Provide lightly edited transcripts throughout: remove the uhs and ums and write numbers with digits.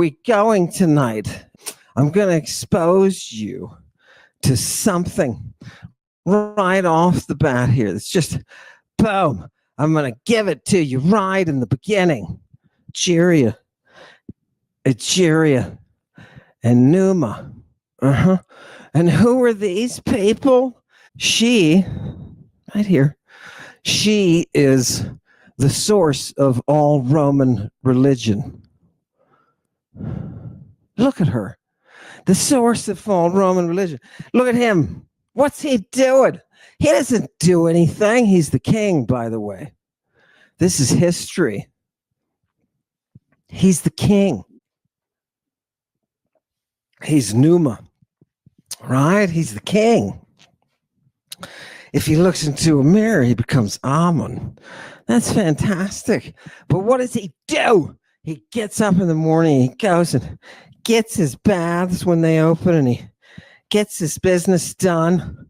we going tonight? I'm going to expose you to something right off the bat here. It's just, boom, I'm going to give it to you right in the beginning. Egeria, and Numa. And who are these people? She, right here, she is the source of all Roman religion. Look at her. The source of all Roman religion. Look at him. What's he doing? He doesn't do anything. He's the king, by the way. This is history. He's the king. He's Numa, right? He's the king. If he looks into a mirror, he becomes Ammon. That's fantastic. But what does he do? He gets up in the morning, he goes and gets his baths when they open, and he gets his business done,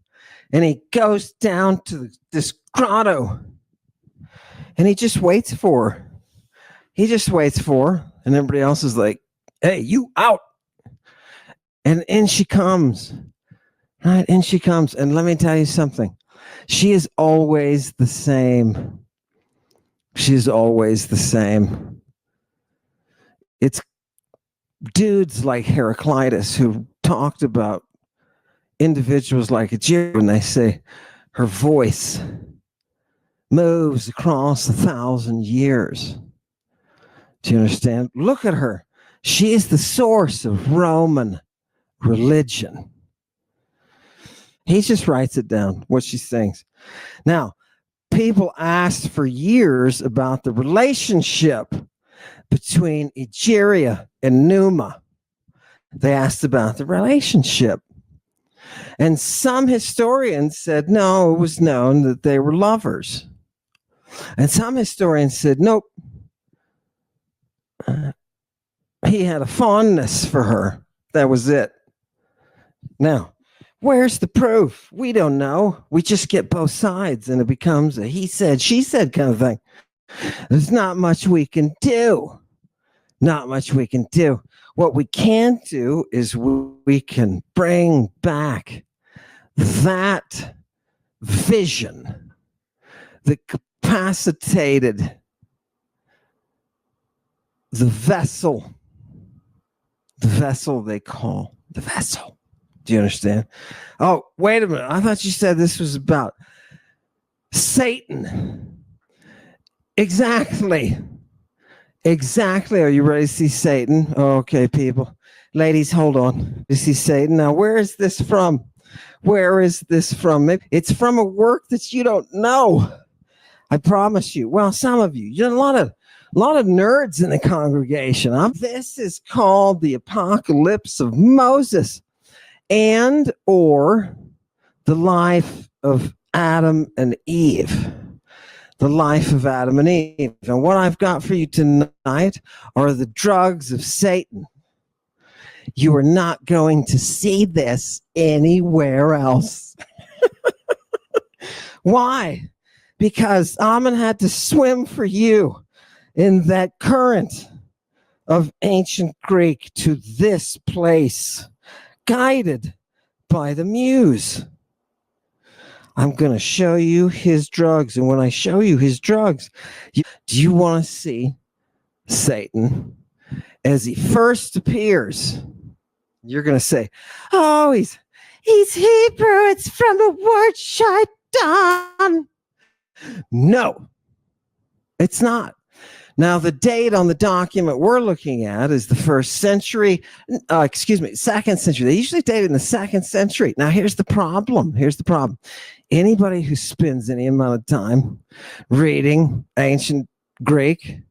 and he goes down to this grotto, and he just waits for her. He just waits for her, and everybody else is like, hey, you out. And in she comes, right? In she comes, and let me tell you something. She is always the same. She's always the same. It's dudes like Heraclitus who talked about individuals like Egeria when they say her voice moves across 1,000 years. Do you understand? Look at her. She is the source of Roman religion. He just writes it down, what she sings. Now, people asked for years about the relationship between Egeria and Numa. They asked about the relationship. And some historians said, no, it was known that they were lovers. And some historians said, nope. He had a fondness for her. That was it. Now, where's the proof? We don't know. We just get both sides, and it becomes a he said, she said kind of thing. There's not much we can do. Not much we can do. What we can do is we can bring back that vision, the capacitated, the vessel they call the vessel. Do you understand? Oh, wait a minute. I thought you said this was about Satan. Exactly. Are you ready to see Satan? Okay, people. Ladies, hold on. You see Satan? Now, where is this from? Maybe it's from a work that you don't know. I promise you. Well, some of you. You're a lot of nerds in the congregation. This is called the Apocalypse of Moses, and or the life of Adam and Eve. The life of Adam and Eve. And what I've got for you tonight are the drugs of Satan. You are not going to see this anywhere else. Why? Because Ammon had to swim for you in that current of ancient Greek to this place, guided by the muse. I'm going to show you his drugs. And when I show you his drugs, do you want to see Satan as he first appears? You're going to say, oh, he's Hebrew. It's from the word shaitan. No, it's not. Now, the date on the document we're looking at is the second century. They usually date in the 2nd century. Now, here's the problem. Anybody who spends any amount of time reading ancient Greek,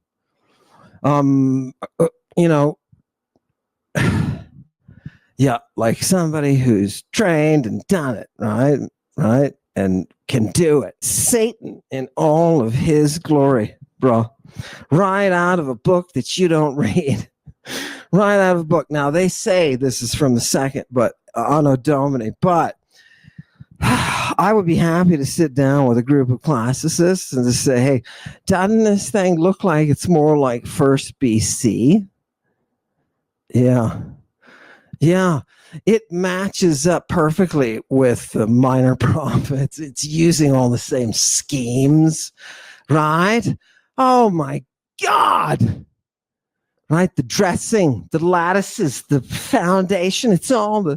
like somebody who's trained and done it, right, and can do it. Satan in all of his glory, bro. Right out of a book that you don't read. Right out of a book. Now, they say this is from the 2nd, but Anno Domini, but I would be happy to sit down with a group of classicists and to say, hey, doesn't this thing look like it's more like 1st BC? Yeah. Yeah. It matches up perfectly with the minor prophets. It's using all the same schemes, right? Oh my God. Right? The dressing, the lattices, the foundation, it's all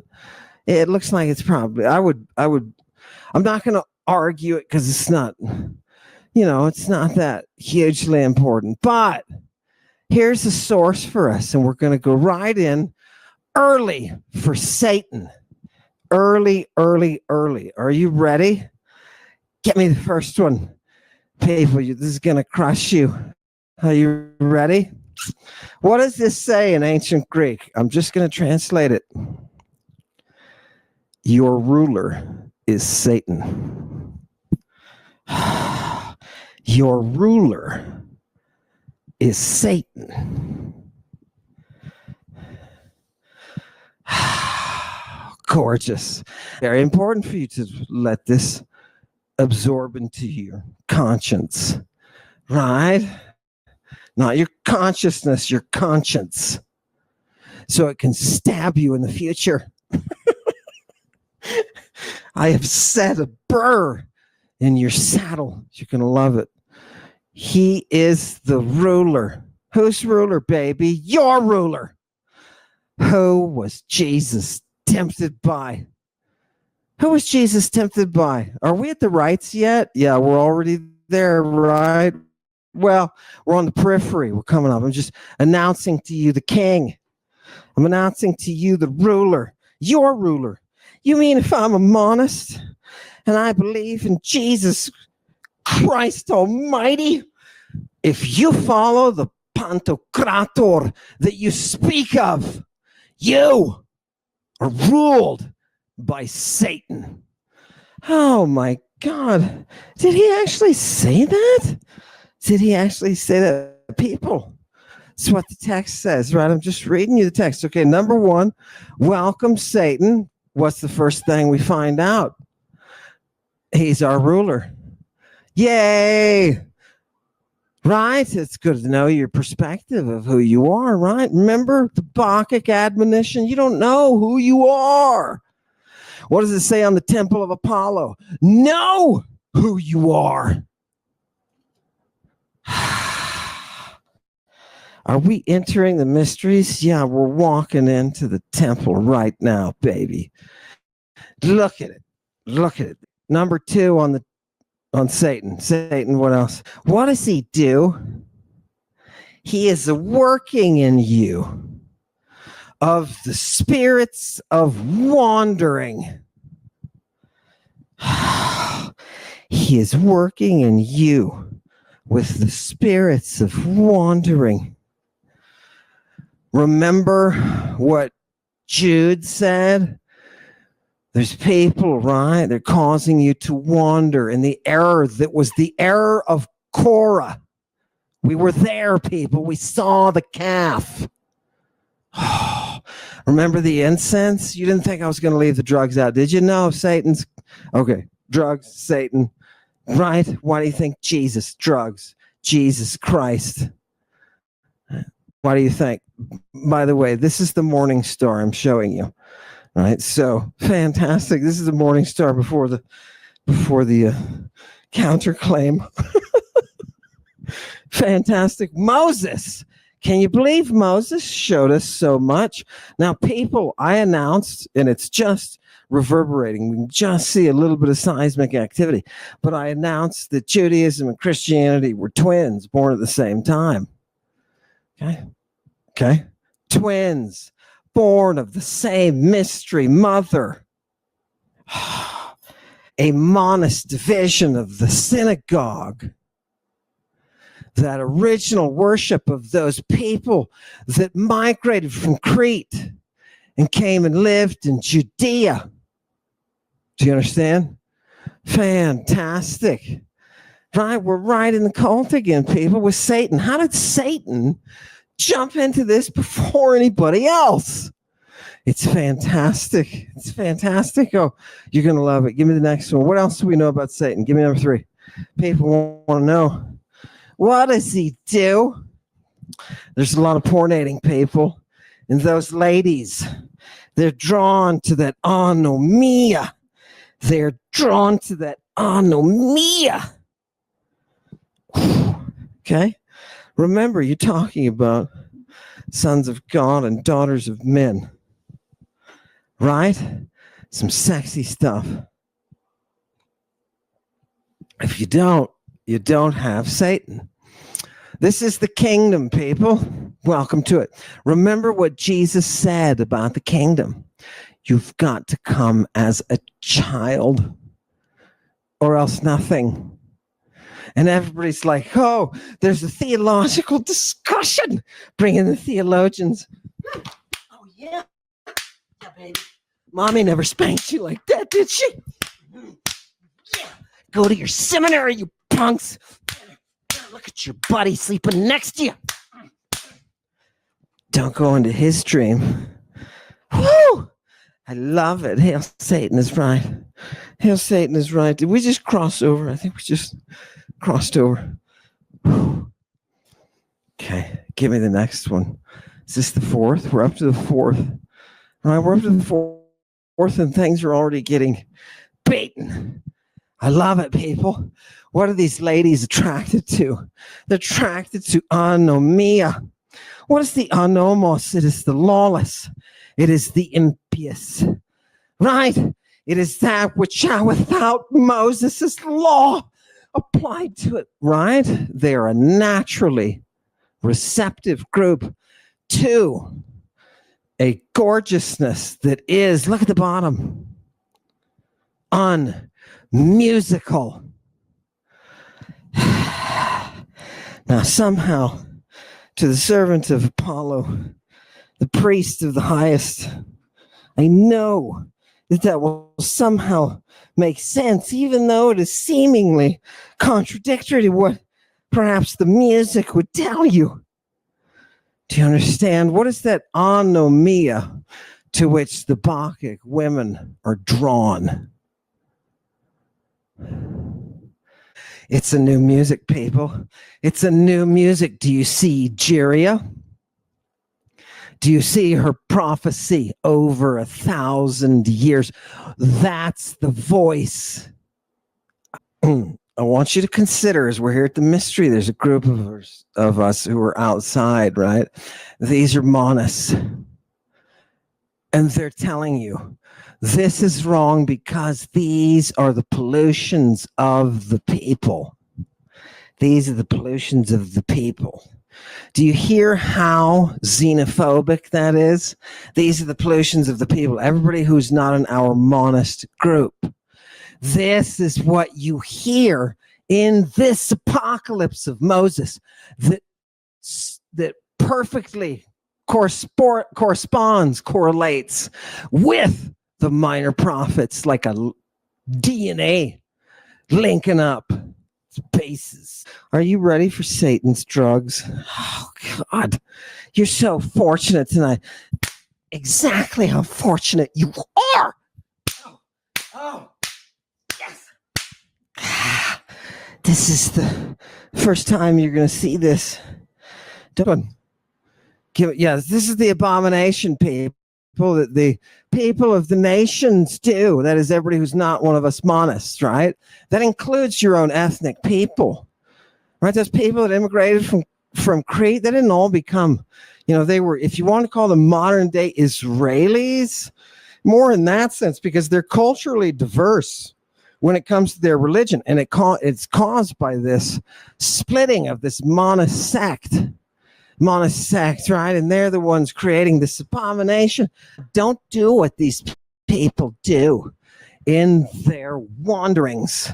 it looks like it's probably, I'm not going to argue it because it's not, it's not that hugely important. But here's the source for us, and we're going to go right in early for Satan. Early, early, early. Are you ready? Get me the first one. People, this is going to crush you. Are you ready? What does this say in ancient Greek? I'm just going to translate it. Your ruler is Satan. Your ruler is Satan. Gorgeous. Very important for you to let this absorb into your conscience, right? Not your consciousness, your conscience. So it can stab you in the future. I have set a burr in your saddle. You're going to love it. He is the ruler. Whose ruler, baby? Your ruler. Who was Jesus tempted by? Who was Jesus tempted by? Are we at the rites yet? Yeah, we're already there, right? Well, we're on the periphery. We're coming up. I'm just announcing to you the king. I'm announcing to you the ruler, your ruler. You mean if I'm a monist and I believe in Jesus Christ Almighty, if you follow the Pantocrator that you speak of, you are ruled by Satan. Oh my God. Did he actually say that? Did he actually say that? People, that's what the text says, right? I'm just reading you the text. Okay, number one, welcome Satan. What's the first thing we find out? He's our ruler. Yay! Right? It's good to know your perspective of who you are, right? Remember the Bacchic admonition? You don't know who you are. What does it say on the temple of Apollo? Know who you are. Are we entering the mysteries? Yeah, we're walking into the temple right now, baby. Look at it. Look at it. Number two on Satan. Satan, what else? What does he do? He is working in you of the spirits of wandering. He is working in you with the spirits of wandering. Remember what Jude said? There's people, right? They're causing you to wander in the error that was the error of Korah. We were there, people. We saw the calf. Oh, remember the incense? You didn't think I was going to leave the drugs out, did you? No, Satan's. Okay, drugs, Satan. Right? Why do you think Jesus? Drugs, Jesus Christ. Why do you think? By the way, this is the morning star I'm showing you. Right? So fantastic. This is the morning star before the counterclaim. Fantastic. Moses. Can you believe Moses showed us so much? Now, people, I announced, and it's just reverberating. We can just see a little bit of seismic activity. But I announced that Judaism and Christianity were twins born at the same time. Okay. Twins born of the same mystery mother. A monist division of the synagogue. That original worship of those people that migrated from Crete and came and lived in Judea. Do you understand? Fantastic. Right? We're right in the cult again, people, with Satan. How did Satan jump into this before anybody else? It's fantastic. It's fantastic. Oh, you're going to love it. Give me the next one. What else do we know about Satan? Give me number three. People want to know. What does he do? There's a lot of pornating, people. And those ladies, they're drawn to that anomia. They're drawn to that anomia. Okay? Remember, you're talking about sons of God and daughters of men. Right? Some sexy stuff. If you don't have Satan. This is the kingdom, people. Welcome to it. Remember what Jesus said about the kingdom. You've got to come as a child or else nothing. And everybody's like, oh, there's a theological discussion. Bring in the theologians. Oh, yeah. Yeah, baby. Mommy never spanked you like that, did she? Yeah. Go to your seminary, you punks. Look at your buddy sleeping next to you. Don't go into his dream. Woo! I love it. Hail Satan is right. Hail Satan is right. Did we just cross over? I think we just crossed over. Whew. Okay, give me the next one. Is this the fourth? We're up to the fourth. All right, we're up to the fourth, and things are already getting beaten. I love it, people. What are these ladies attracted to? They're attracted to anomia. What is the anomos? It is the lawless. It is the impious. Right? It is that which without Moses' law applied to it. Right? They are a naturally receptive group to a gorgeousness that is, look at the bottom, unmusical. Now, somehow, to the servant of Apollo, the priest of the highest, I know that will somehow make sense, even though it is seemingly contradictory to what perhaps the music would tell you. Do you understand? What is that anomia to which the Bacchic women are drawn? It's a new music, people. It's a new music. Do you see Jeria? Do you see her prophecy over 1,000 years? That's the voice. I want you to consider, as we're here at the mystery, there's a group of us who are outside, right? These are monists. And they're telling you, this is wrong because these are the pollutions of the people. These are the pollutions of the people. Do you hear how xenophobic that is? These are the pollutions of the people. Everybody who's not in our monist group. This is what you hear in this apocalypse of Moses that perfectly correlates with the minor prophets, like a DNA linking up bases. Are you ready for Satan's drugs? Oh, God. You're so fortunate tonight. Exactly how fortunate you are. Oh, yes. This is the first time you're going to see this. This is the abomination, people, that the people of the nations do. That is everybody who's not one of us monists, right? That includes your own ethnic people, right? Those people that immigrated from Crete, they didn't all become, they were, if you want to call them modern day Israelis, more in that sense, because they're culturally diverse when it comes to their religion. And it's caused by this splitting of this monist sect, right? And they're the ones creating this abomination. Don't do what these people do in their wanderings,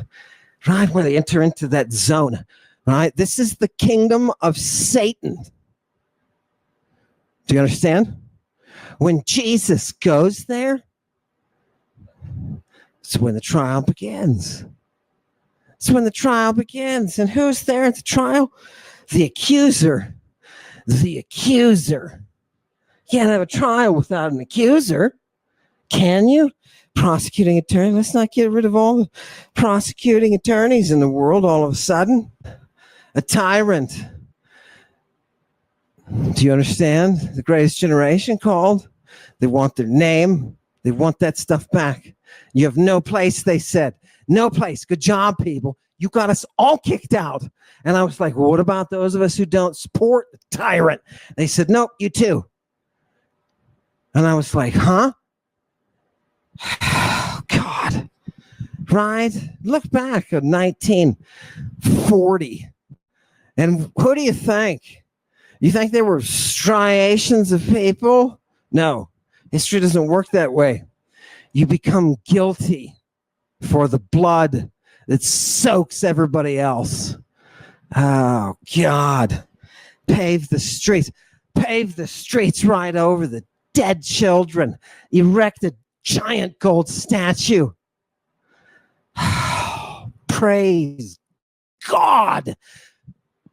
right? Where they enter into that zone, right? This is the kingdom of Satan. Do you understand? When Jesus goes there, it's when the trial begins. It's when the trial begins. And who's there at the trial? The accuser. The accuser. You can't have a trial without an accuser, can you? Prosecuting attorney. Let's not get rid of all the prosecuting attorneys in the world all of a sudden. A tyrant. Do you understand? The greatest generation called. They want their name. They want that stuff back. You have no place, they said. No place. Good job, people. You got us all kicked out. And I was like, well, what about those of us who don't support the tyrant? They said, nope, you too. And I was like, huh? Oh, God. Right? Look back at 1940. And who do you think? You think there were striations of people? No. History doesn't work that way. You become guilty for the blood that soaks everybody else. Oh, God. Pave the streets. Pave the streets right over the dead children. Erect a giant gold statue. Praise God.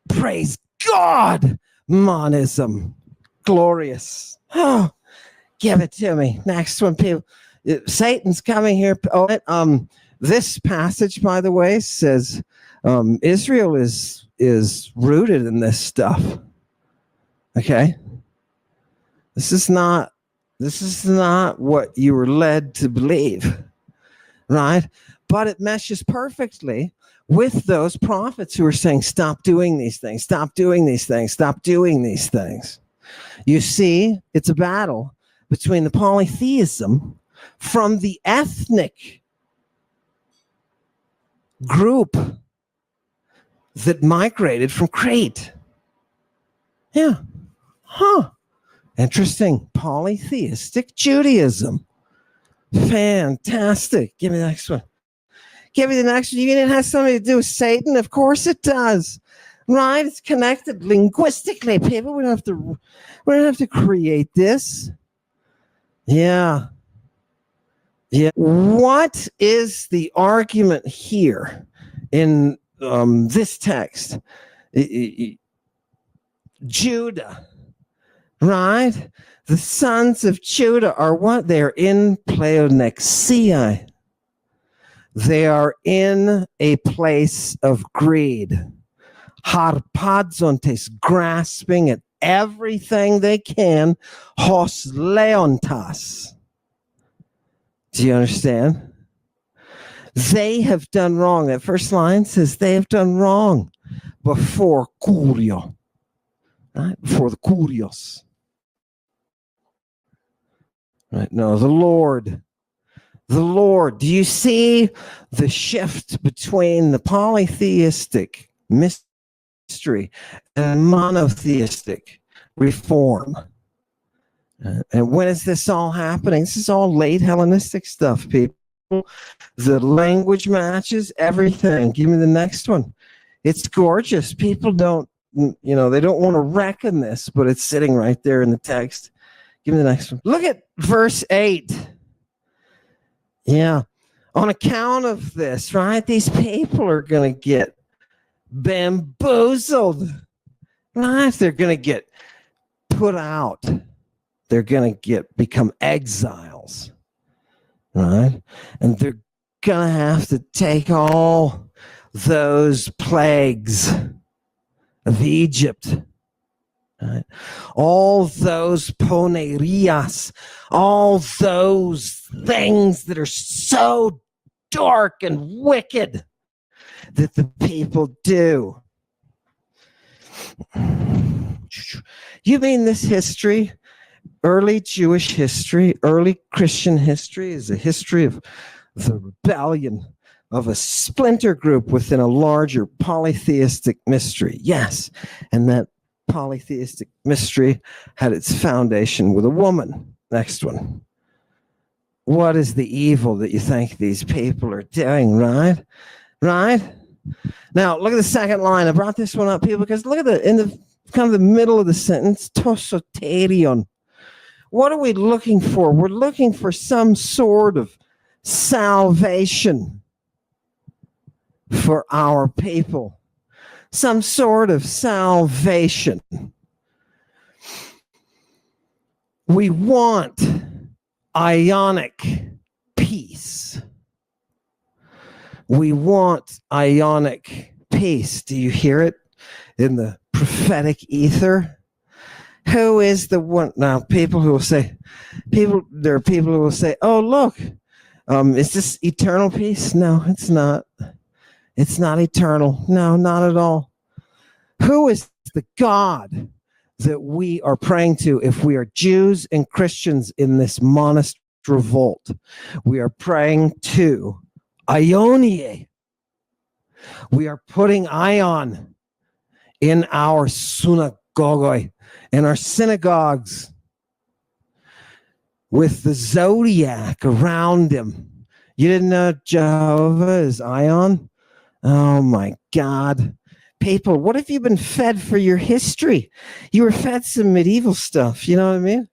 Praise God. Monism. Glorious. Oh, give it to me. Next one, people. Satan's coming here. Oh, this passage, by the way, says Israel is rooted in this stuff. Okay? This is not what you were led to believe, right? But it meshes perfectly with those prophets who are saying, stop doing these things, stop doing these things, stop doing these things. You see, it's a battle between the polytheism from the ethnic group that migrated from Crete. Yeah. Huh. Interesting. Polytheistic Judaism. Fantastic. Give me the next one. Give me the next one. You mean it has something to do with Satan? Of course it does. Right? It's connected linguistically. People, we don't have to create this. Yeah. Yeah. What is the argument here in this text? Judah, right? The sons of Judah are what? They're in pleonexia. They are in a place of greed. Harpadzontes, grasping at everything they can. Hos leontas. Do you understand? They have done wrong. That first line says they have done wrong before Curio, right? Before the Curios. Right? No, the Lord. The Lord. Do you see the shift between the polytheistic mystery and monotheistic reform? And when is this all happening? This is all late Hellenistic stuff, people. The language matches everything. Give me the next one. It's gorgeous. People don't, they don't want to reckon this, but it's sitting right there in the text. Give me the next one. Look at verse 8. Yeah. On account of this, right? These people are going to get bamboozled. Right? They're going to get put out. They're going to become exiles. Right? And they're going to have to take all those plagues of Egypt. Right? All those ponerias, all those things that are so dark and wicked that the people do. You mean this history, early Jewish history, early Christian history, is a history of the rebellion of a splinter group within a larger polytheistic mystery? Yes, and that polytheistic mystery had its foundation with a woman. Next one. What is the evil that you think these people are doing, right? Right? Now, look at the second line. I brought this one up, people, because look at in the kind of the middle of the sentence, tosoterion. What are we looking for? We're looking for some sort of salvation for our people. Some sort of salvation. We want ionic peace. We want ionic peace. Do you hear it in the prophetic ether? Who is the one? Now, people who will say, there are people who will say, oh, look, is this eternal peace? No, it's not. It's not eternal. No, not at all. Who is the God that we are praying to if we are Jews and Christians in this monist revolt? We are praying to Ionie. We are putting Ion in our synagogue, in our synagogues, with the zodiac around him. You didn't know Jehovah is Ion? Oh my God. People, what have you been fed for your history? You were fed some medieval stuff. You know what I mean?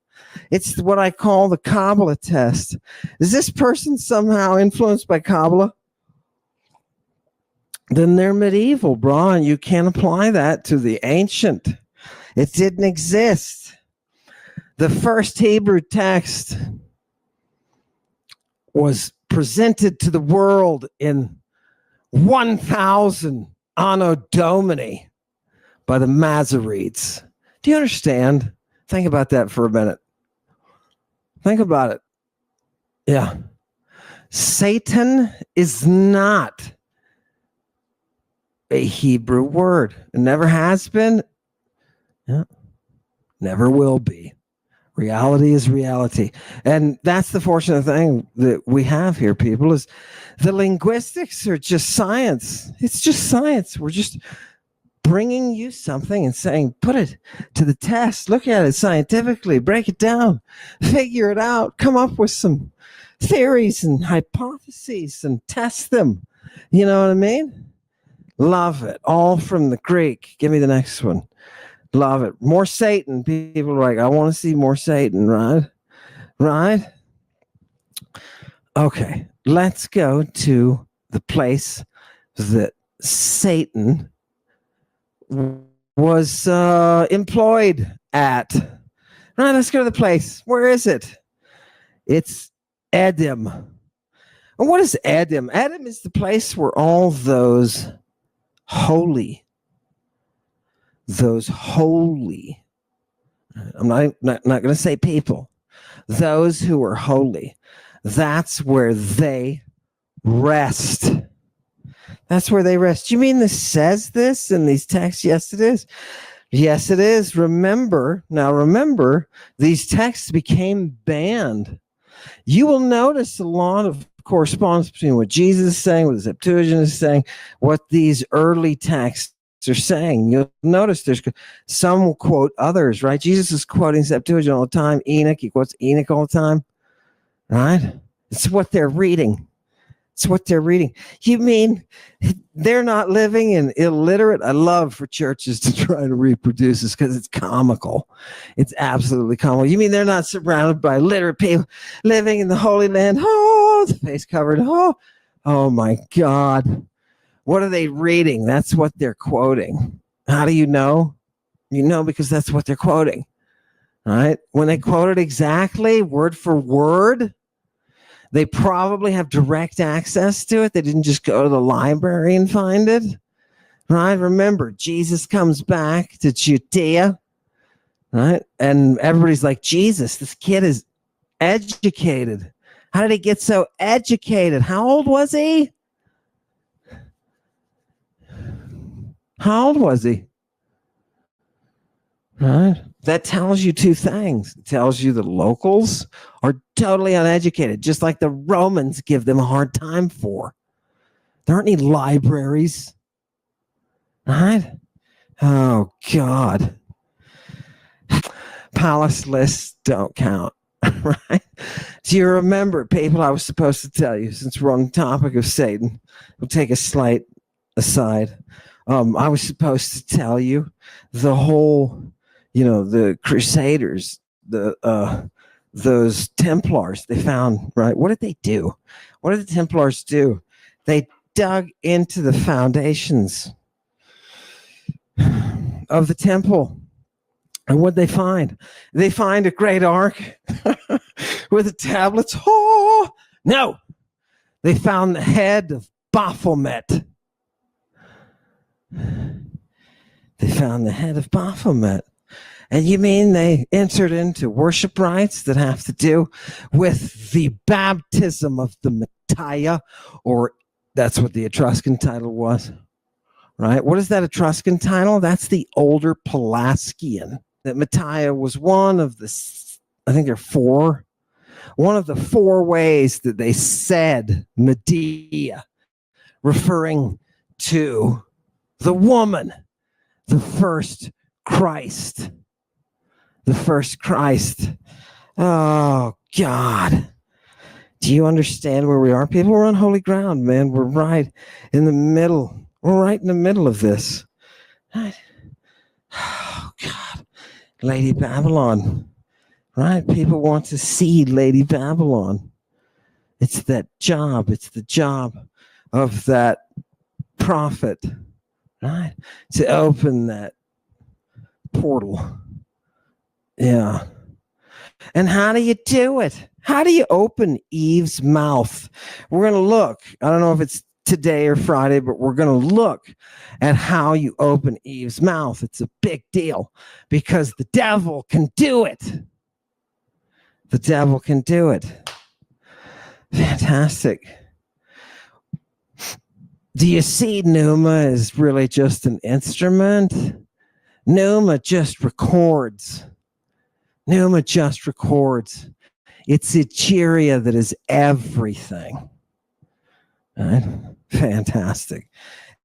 It's what I call the Kabbalah test. Is this person somehow influenced by Kabbalah? Then they're medieval, bro, and you can't apply that to the ancient. It didn't exist. The first Hebrew text was presented to the world in 1000 Anno Domini by the Masoretes. Do you understand? Think about that for a minute. Think about it. Yeah. Satan is not a Hebrew word. It never has been. Yeah. Never will be. Reality is reality. And that's the fortunate thing that we have here, people, is the linguistics are just science. It's just science. We're just bringing you something and saying, put it to the test. Look at it scientifically. Break it down. Figure it out. Come up with some theories and hypotheses and test them. You know what I mean? Love it. All from the Greek. Give me the next one. Love it. More Satan. People are like, I want to see more Satan, right? Right? Okay. Let's go to the place that Satan was employed at. Right, let's go to the place. Where is it? It's Edom. And what is Edom? Edom is the place where all those holy, I'm not going to say people, those who are holy, that's where they rest. That's where they rest. You mean this says this in these texts? Yes, it is. Yes, it is. Remember, these texts became banned. You will notice a lot of correspondence between what Jesus is saying, what the Septuagint is saying, what these early texts are saying. You'll notice there's some will quote others, right? Jesus is quoting Septuagint all the time. Enoch, he quotes Enoch all the time, right? It's what they're reading. It's what they're reading. You mean they're not living in illiterate? I love for churches to try to reproduce this because it's comical. It's absolutely comical. You mean they're not surrounded by literate people living in the Holy Land? Oh, the face covered. Oh my God. What are they reading? That's what they're quoting. How do you know? You know because that's what they're quoting. All right? When they quote it exactly, word for word, they probably have direct access to it. They didn't just go to the library and find it. Right? Remember, Jesus comes back to Judea. Right? And everybody's like, Jesus, this kid is educated. How did he get so educated? How old was he? How old was he? Right? That tells you two things. It tells you the locals are totally uneducated, just like the Romans give them a hard time for. There aren't any libraries. Right? Oh, God. Palace lists don't count. Right? Do you remember, people, I was supposed to tell you, since we're on the topic of Satan, we'll take a slight aside. I was supposed to tell you the whole, the Crusaders, those Templars they found, right? What did they do? What did the Templars do? They dug into the foundations of the temple. And what did they find? They find a great ark with the tablets. Oh, no. They found the head of Baphomet. They found the head of Baphomet. And you mean they entered into worship rites that have to do with the baptism of the Messiah, or that's what the Etruscan title was, right? What is that Etruscan title? That's the older Pelasgian. That Messiah was one of the, I think there are four, one of the four ways that they said Medea, referring to the woman, the first Christ. The first Christ. Oh, God. Do you understand where we are? People, we're on holy ground, man. We're right in the middle. We're right in the middle of this. Right? Oh, God. Lady Babylon. Right? People want to see Lady Babylon. It's that job. It's the job of that prophet, right? To open that portal. Yeah. And how do you do it? How do you open Eve's mouth? We're going to look. I don't know if it's today or Friday, but we're going to look at how you open Eve's mouth. It's a big deal because the devil can do it. The devil can do it. Fantastic. Do you see Pneuma is really just an instrument? Pneuma just records. Pneuma just records. It's Egeria that is everything. Right? Fantastic.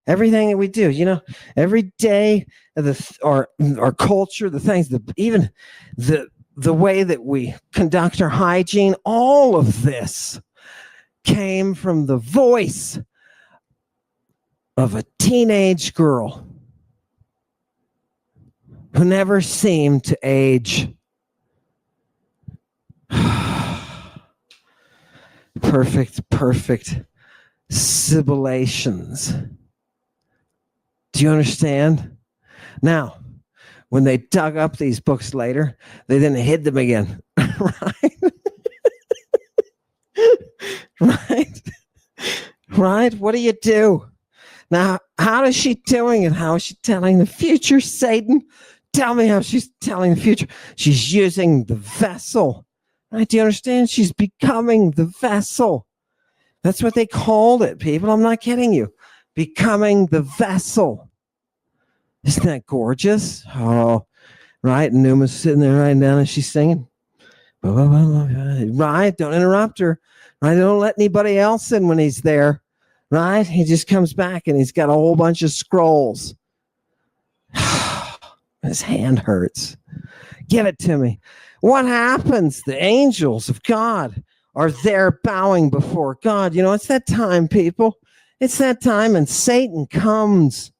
Everything that we do, you know, every day, our culture, the things, even the way that we conduct our hygiene, all of this came from the voice of a teenage girl who never seemed to age. Perfect sibilations. Do you understand? Now, when they dug up these books later, they then hid them again. Right? Right? Right? What do you do? Now, how is she doing it? How is she telling the future, Satan? Tell me how she's telling the future. She's using the vessel. Right? Do you understand? She's becoming the vessel. That's what they called it, people. I'm not kidding you. Becoming the vessel. Isn't that gorgeous? Oh, right. And Pneuma's sitting there right down and she's singing. Right. Don't interrupt her. Right. Don't let anybody else in when he's there. Right. He just comes back and he's got a whole bunch of scrolls. His hand hurts. Give it to me. What happens? The angels of God are there bowing before God. You know, it's that time, people. It's that time, and Satan comes,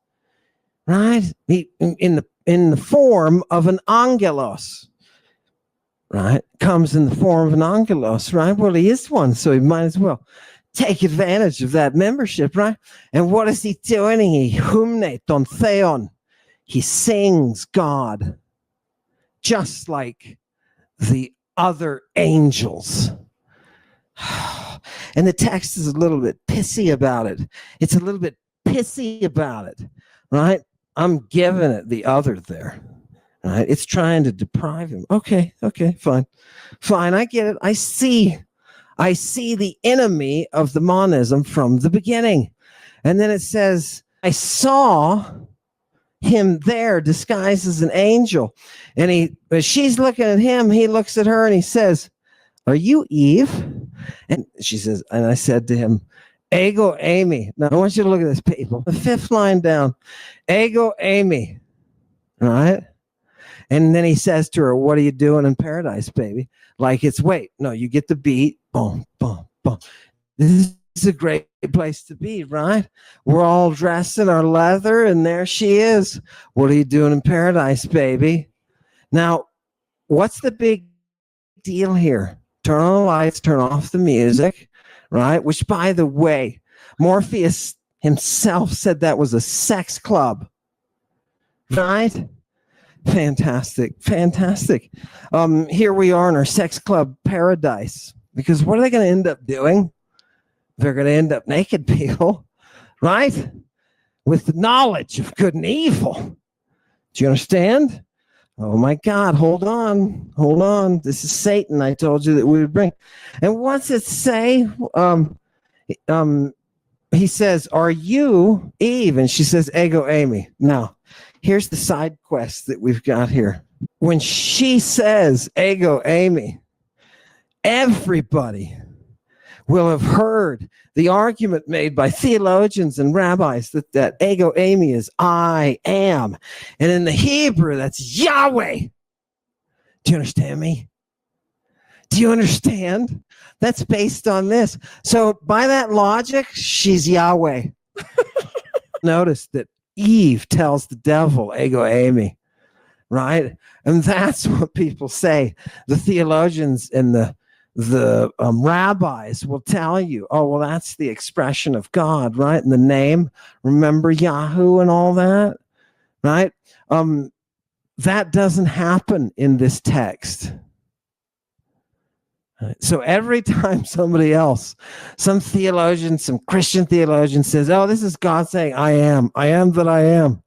right? In the form of an angelos, right? Comes in the form of an angelos, right? Well, he is one, so he might as well take advantage of that membership, right? And what is he doing? He humne ton theon. He sings God, just like the other angels. And the text is a little bit pissy about it. It's a little bit pissy about it, right? I'm giving it the other there, right? It's trying to deprive him. Okay, fine. I get it. I see the enemy of the monism from the beginning. And then it says, I saw him there disguised as an angel. And she's looking at him. He looks at her and he says, are you Eve? And she says, and I said to him, ego Amy. Now I want you to look at this, people. The fifth line down, ego Amy. All right. And then he says to her, what are you doing in paradise, baby? Like it's, wait, no, you get the beat. Boom, boom, boom. This is a great place to be, right? We're all dressed in our leather, and there she is. What are you doing in paradise, baby? Now, what's the big deal here? Turn on the lights, turn off the music, right? Which, by the way, Morpheus himself said that was a sex club, right? Fantastic. Here we are in our sex club paradise. Because what are they going to end up doing? They're going to end up naked, people, right? With knowledge of good and evil. Do you understand? Oh my God, hold on, hold on. This is Satan. I told you that we would bring. And what's it say? Um, he says, "Are you Eve?" And she says, "Ego Amy." Now, here's the side quest that we've got here. When she says, "Ego Amy," everybody will have heard the argument made by theologians and rabbis that ego Amy is I am. And in the Hebrew, that's Yahweh. Do you understand me? Do you understand? That's based on this. So by that logic, she's Yahweh. Notice that Eve tells the devil, ego Amy, right? And that's what people say. The theologians and the rabbis will tell you, oh, well, that's the expression of God, right? And the name, remember Yahoo and all that, right? That doesn't happen in this text. So every time somebody else, some theologian, some Christian theologian says, oh, this is God saying, I am that I am.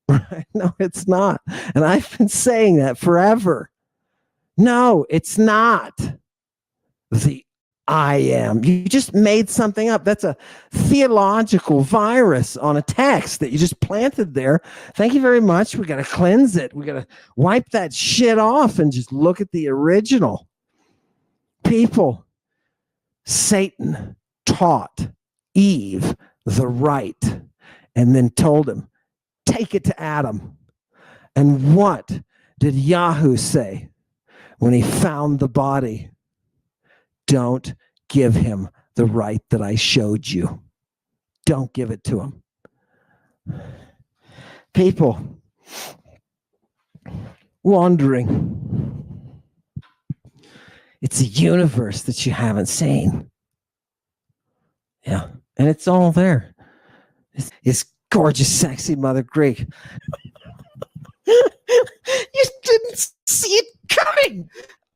Right? No, it's not. And I've been saying that forever. No, it's not the I am. You just made something up. That's a theological virus on a text that you just planted there. Thank you very much. We got to cleanse it. We got to wipe that shit off and just look at the original. People, Satan taught Eve the right and then told him, take it to Adam. And what did Yahoo say when he found the body? Don't give him the right that I showed you. Don't give it to him. People wandering. It's a universe that you haven't seen. Yeah, and it's all there. It's gorgeous, sexy Mother Greek. You didn't see it coming.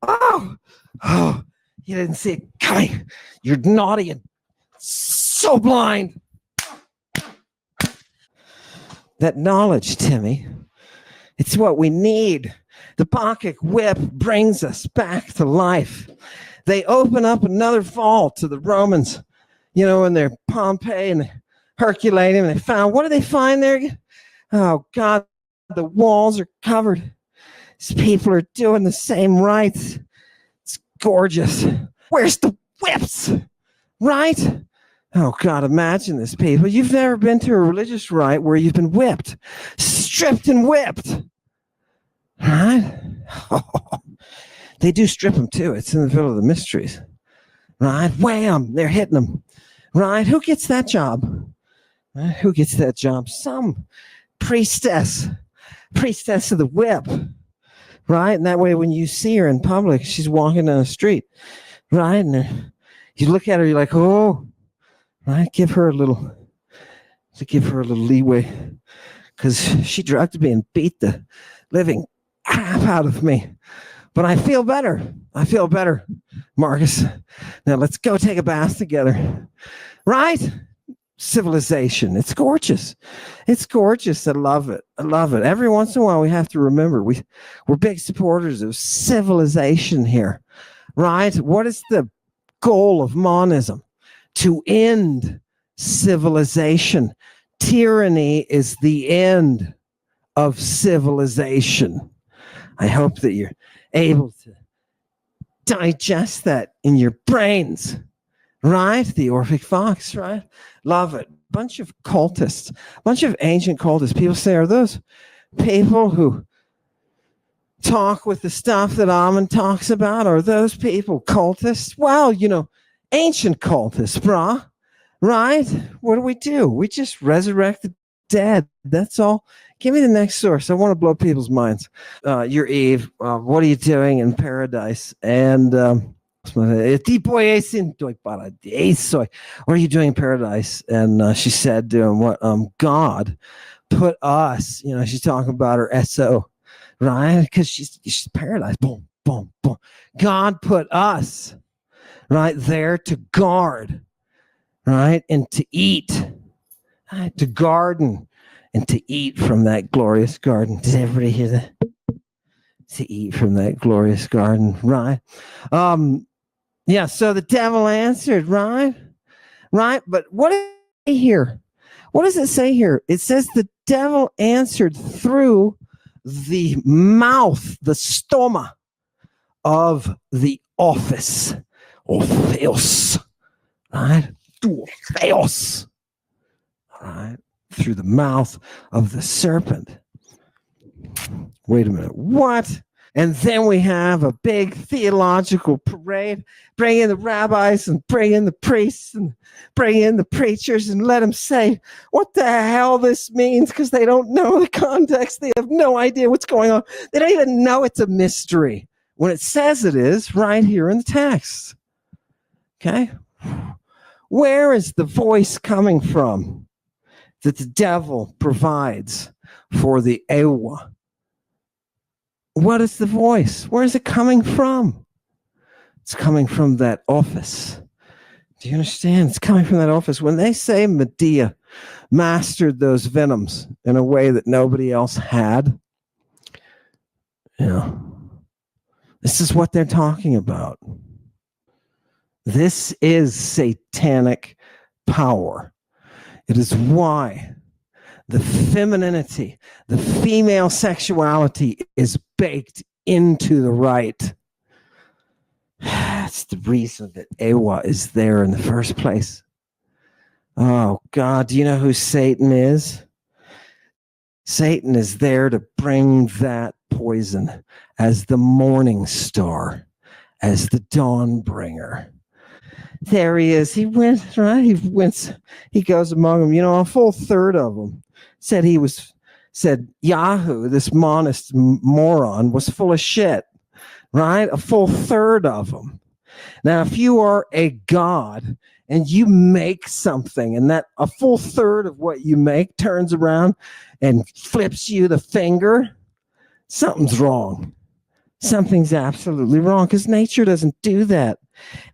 Oh, you didn't see it coming. You're naughty and so blind. That knowledge, Timmy, it's what we need. The Bacchic whip brings us back to life. They open up another vault to the Romans, in their Pompeii and Herculaneum. And they found, what did they find there? Oh, God, the walls are covered. These people are doing the same rites. It's gorgeous. Where's the whips? Right? Oh, God, imagine this, people. You've never been to a religious rite where you've been whipped, stripped and whipped. Right? They do strip them, too. It's in the middle of the mysteries. Right? Wham! They're hitting them. Right? Who gets that job? Right? Who gets that job? Some priestess of the whip. Right? And that way, when you see her in public, she's walking down the street. Right? And you look at her, you're like, oh, right? Give her a little leeway, because she drugged me and beat the living crap out of me. But I feel better. Marcus. Now let's go take a bath together. Right? Civilization. It's gorgeous. I love it. Every once in a while we have to remember we're big supporters of civilization here. Right? What is the goal of monism? To end civilization. Tyranny is the end of civilization. I hope that you're able to digest that in your brains, right? The Orphic Fox, right? Love it. Bunch of cultists, bunch of ancient cultists. People say, are those people who talk with the stuff that Ammon talks about? Are those people cultists? Well, ancient cultists, brah, right? What do? We just resurrect the dead. That's all. Give me the next source. I want to blow people's minds. You're Eve. What are you doing in paradise? And what are you doing in paradise? And she said, what God put us, she's talking about her SO, right? Because she's paradise. Boom, boom, boom. God put us right there to guard, right? And to eat, right? To garden and to eat from that glorious garden. Does everybody hear that? to eat from that glorious garden, right? Yeah, so the devil answered, right? Right? But what does it say here? What does it say here? It says the devil answered through the mouth, the stoma of the office, or theos, right? Theos, right? Through the mouth of the serpent. Wait a minute, what? And then we have a big theological parade. Bring in the rabbis and bring in the priests and bring in the preachers and let them say what the hell this means, because they don't know the context. They have no idea what's going on. They don't even know it's a mystery when it says it is right here in the text. Okay? Where is the voice coming from that the devil provides for the Ewa? What is the voice? Where is it coming from? It's coming from that office. Do you understand? It's coming from that office. When they say Medea mastered those venoms in a way that nobody else had, this is what they're talking about. This is satanic power. It is why the femininity, the female sexuality is baked into the rite. That's the reason that Ewa is there in the first place. Oh, God, do you know who Satan is? Satan is there to bring that poison as the morning star, as the dawn bringer. There he is. He went, right? He goes among them. A full third of them said Yahoo, this monist moron, was full of shit, right? A full third of them. Now, if you are a god and you make something and that a full third of what you make turns around and flips you the finger, something's wrong. Something's absolutely wrong, because nature doesn't do that.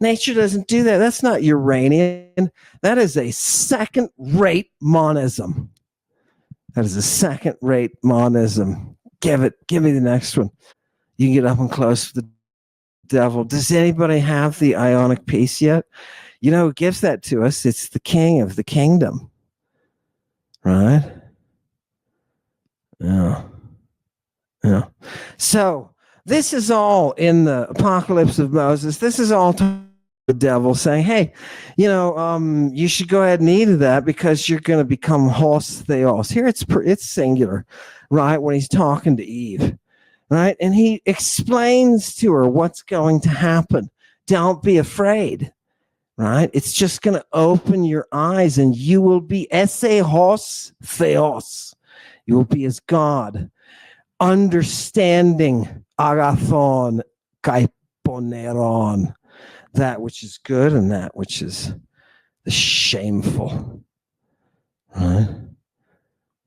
Nature doesn't do that. That's not Uranian. That is a second-rate monism. That is a second-rate monism. Give me the next one. You can get up and close with the devil. Does anybody have the Ionic piece yet? Who gives that to us? It's the king of the kingdom. Right? Yeah. So this is all in the Apocalypse of Moses. This is all the devil saying, hey, you should go ahead and eat of that because you're going to become hos theos. Here it's singular, right? When he's talking to Eve, right? And he explains to her what's going to happen. Don't be afraid, right? It's just going to open your eyes and you will be esse hos theos. You will be as God, understanding agathon kaiponeron, that which is good and that which is the shameful. Right?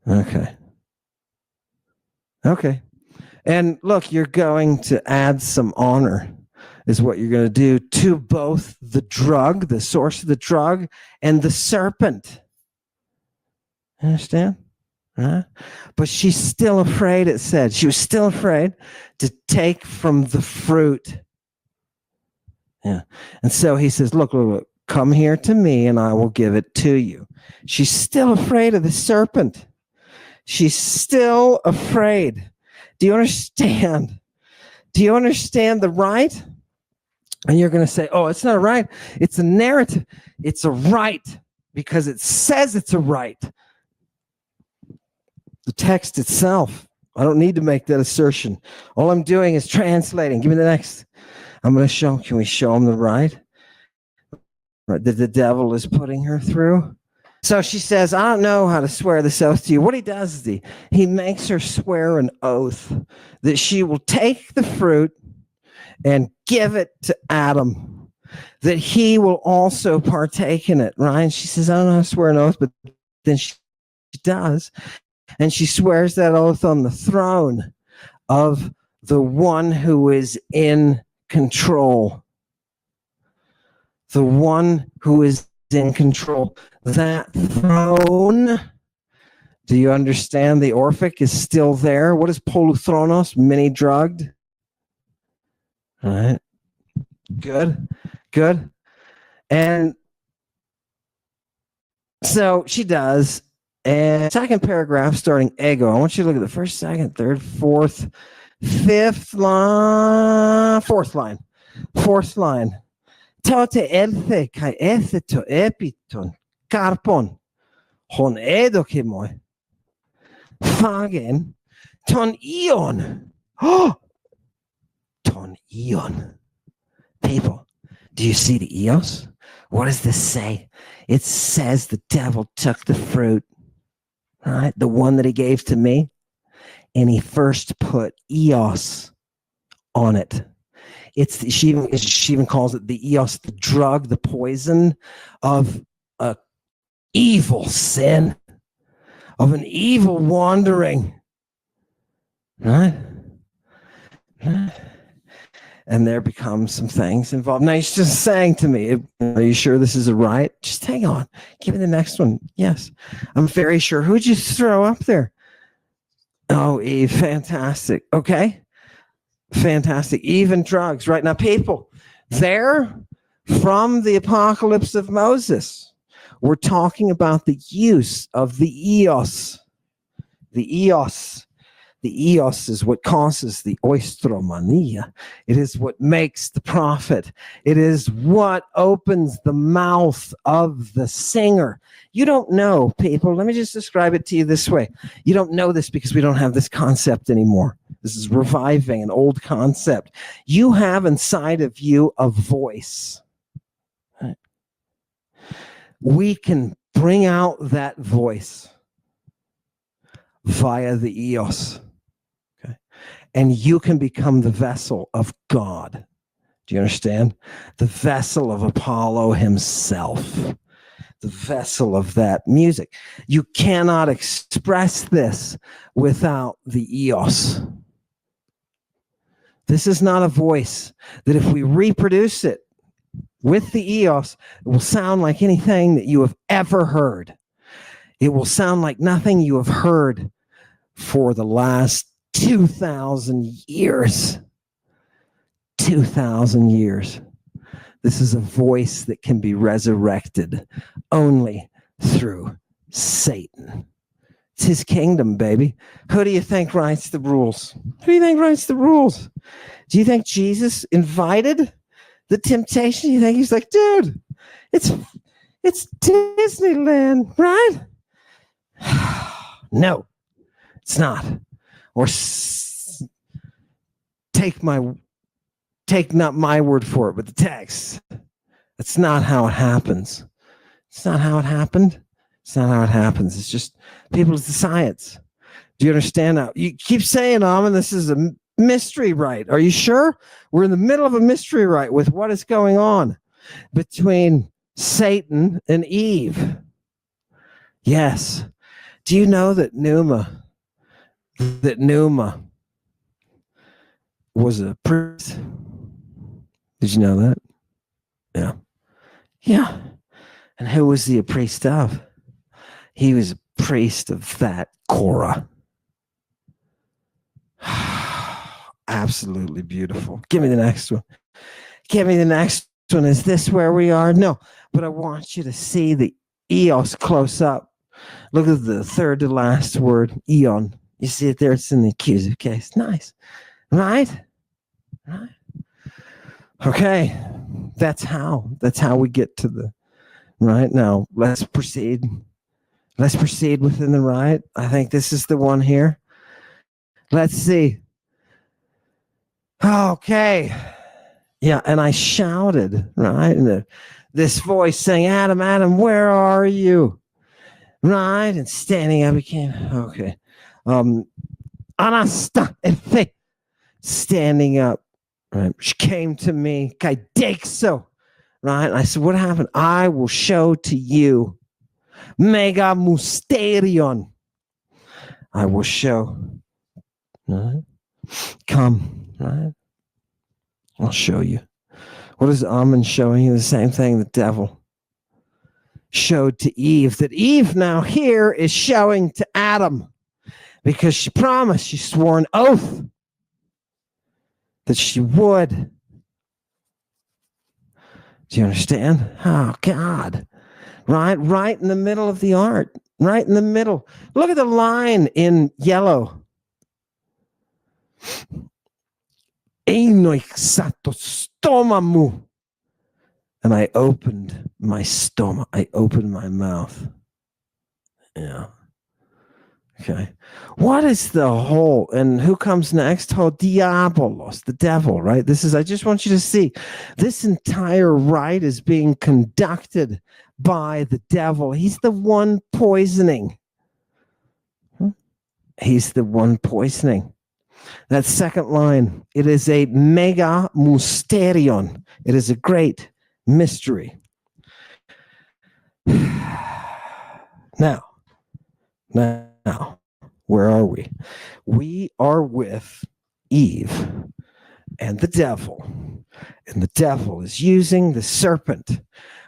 Okay. And look, you're going to add some honor, is what you're going to do, to both the drug, the source of the drug, and the serpent. Understand? Right? But she's still afraid, it said. She was still afraid to take from the fruit. Yeah. And so he says, look, come here to me and I will give it to you. She's still afraid of the serpent. She's still afraid. Do you understand? Do you understand the rite? And you're going to say, oh, it's not a rite. It's a narrative. It's a rite because it says it's a rite. The text itself. I don't need to make that assertion. All I'm doing is translating. Give me the next. I'm going to show. Can we show him the rite? Right, that the devil is putting her through? So she says, I don't know how to swear this oath to you. What he does is he makes her swear an oath that she will take the fruit and give it to Adam, that he will also partake in it, right? And she says, I don't know how to swear an oath, but then she does. And she swears that oath on the throne of the one who is in control. The one who is in control. That throne, do you understand? The Orphic is still there. What is Poluthronos? Mini drugged. All right. Good. Good. And so she does. And second paragraph starting ego. I want you to look at the first, second, third, fourth, fifth line, fourth line. Fourth line. Tote elthe kai etheto epiton karpon hon edokimoy fagen ton ion. Oh, ton ion. People, do you see the eos? What does this say? It says the devil took the fruit, right? The one that he gave to me, and he first put eos on it. She even calls it the eos, the drug, the poison of a evil sin, of an evil wandering, right? And there becomes some things involved. Now he's just saying to me, are you sure this is a right? Just hang on. Give me the next one. Yes, I'm very sure. Who'd you throw up there? Oh, Eve. Fantastic. Okay. Fantastic. Even drugs, right? Now, people, there from the apocalypse of Moses, we're talking about the use of the eos. The eos. The eos is what causes the oistromania. It is what makes the prophet. It is what opens the mouth of the singer. You don't know, people. Let me just describe it to you this way. You don't know this because we don't have this concept anymore. This is reviving an old concept. You have inside of you a voice. We can bring out that voice via the eos. And you can become the vessel of God. Do you understand? The vessel of Apollo himself. The vessel of that music. You cannot express this without the eos. This is not a voice that if we reproduce it with the eos, it will sound like anything that you have ever heard. It will sound like nothing you have heard for the last 2,000 years. 2,000 years. This is a voice that can be resurrected only through Satan. It's his kingdom, baby. Who do you think writes the rules? Who do you think writes the rules? Do you think Jesus invited the temptation? You think he's like, dude, it's Disneyland, right? No, it's not. Or take not my word for it, but the text. That's not how it happens. It's not how it happened. It's not how it happens. It's just people, it's the science. Do you understand now? You keep saying, Ammon, this is a mystery rite. Are you sure? We're in the middle of a mystery rite with what is going on between Satan and Eve. Yes. Do you know that Numa was a priest? Did you know that? Yeah. Yeah. And who was he a priest of? He was a priest of that Korah. Absolutely beautiful. Give me the next one. Give me the next one. Is this where we are? No, but I want you to see the eos close up. Look at the third to last word, eon. You see it there? It's in the accusative case. Nice. Right? Right. Okay. That's how we get to the right. Now, let's proceed. Let's proceed within the right. I think this is the one here. Let's see. Okay. Yeah, and I shouted, right? And this voice saying, Adam, Adam, where are you? Right? And standing up again. Okay. Anasta, standing up. Right? She came to me. Kaidexo. Right? And I said, what happened? I will show to you. Mega Mysterion. I will show. Right? Come. Right? I'll show you. What is Ammon showing you? The same thing the devil showed to Eve. That Eve now here is showing to Adam. Because she promised, she swore an oath that she would Do you understand? Oh, God. Right in the middle of the art. Right in the middle. Look at the line in yellow. Stomamu. And I opened my stomach. I opened my mouth. Yeah. Okay. What is the whole, and who comes next? Oh, diabolos, the devil, right? I just want you to see, this entire rite is being conducted by the devil. He's the one poisoning. He's the one poisoning. That second line, it is a mega mysterion. It is a great mystery. Now, where are we? We are with Eve and the devil. And the devil is using the serpent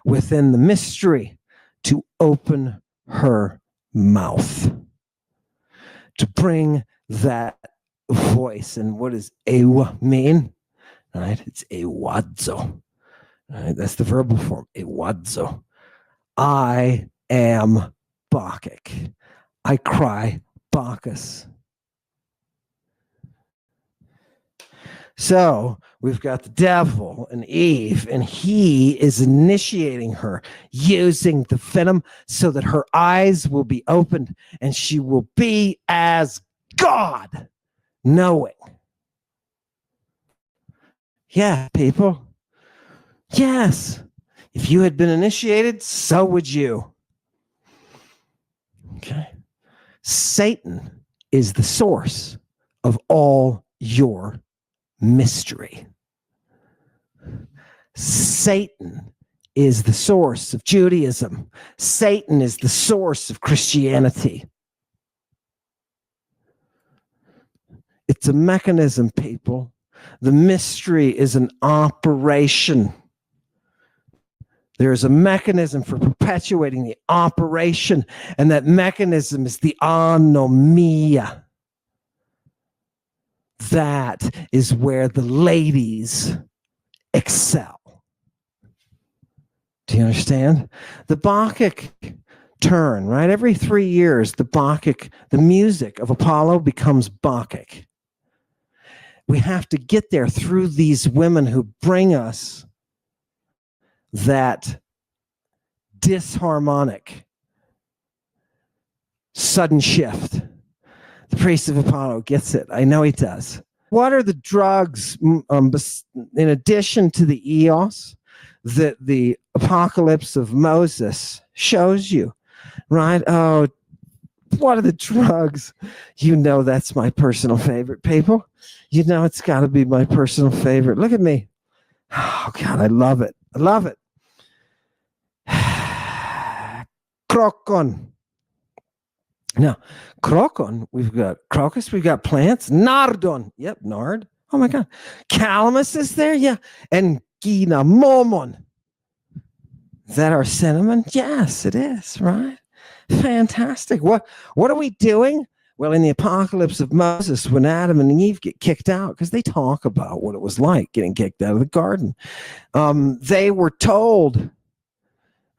within the mystery to open her mouth, to bring that voice. And what does ewa mean? Right? It's ewadzo. Right? That's the verbal form, ewadzo. I am Bacchic. I cry Bacchus. So we've got the devil and Eve, and he is initiating her using the venom so that her eyes will be opened and she will be as God, knowing. Yeah, people. Yes. If you had been initiated, so would you. Okay. Satan is the source of all your mystery. Satan is the source of Judaism. Satan is the source of Christianity. It's a mechanism, people. The mystery is an operation. There is a mechanism for perpetuating the operation, and that mechanism is the anomia. That is where the ladies excel. Do you understand? The Bacchic turn, right? Every 3 years, the music of Apollo becomes Bacchic. We have to get there through these women who bring us that disharmonic sudden shift. The priest of Apollo gets it. I know he does. What are the drugs, in addition to the eos, that the apocalypse of Moses shows you, right? Oh, what are the drugs? You know that's my personal favorite, people. You know it's got to be my personal favorite. Look at me. Oh, God, I love it. I love it. Crocon. Now, crocon, we've got crocus, we've got plants. Nardon. Yep, nard. Oh, my God. Calamus is there? Yeah. And cinnamomon. Is that our cinnamon? Yes, it is, right? Fantastic. What are we doing? Well, in the apocalypse of Moses, when Adam and Eve get kicked out, because they talk about what it was like getting kicked out of the garden, they were told,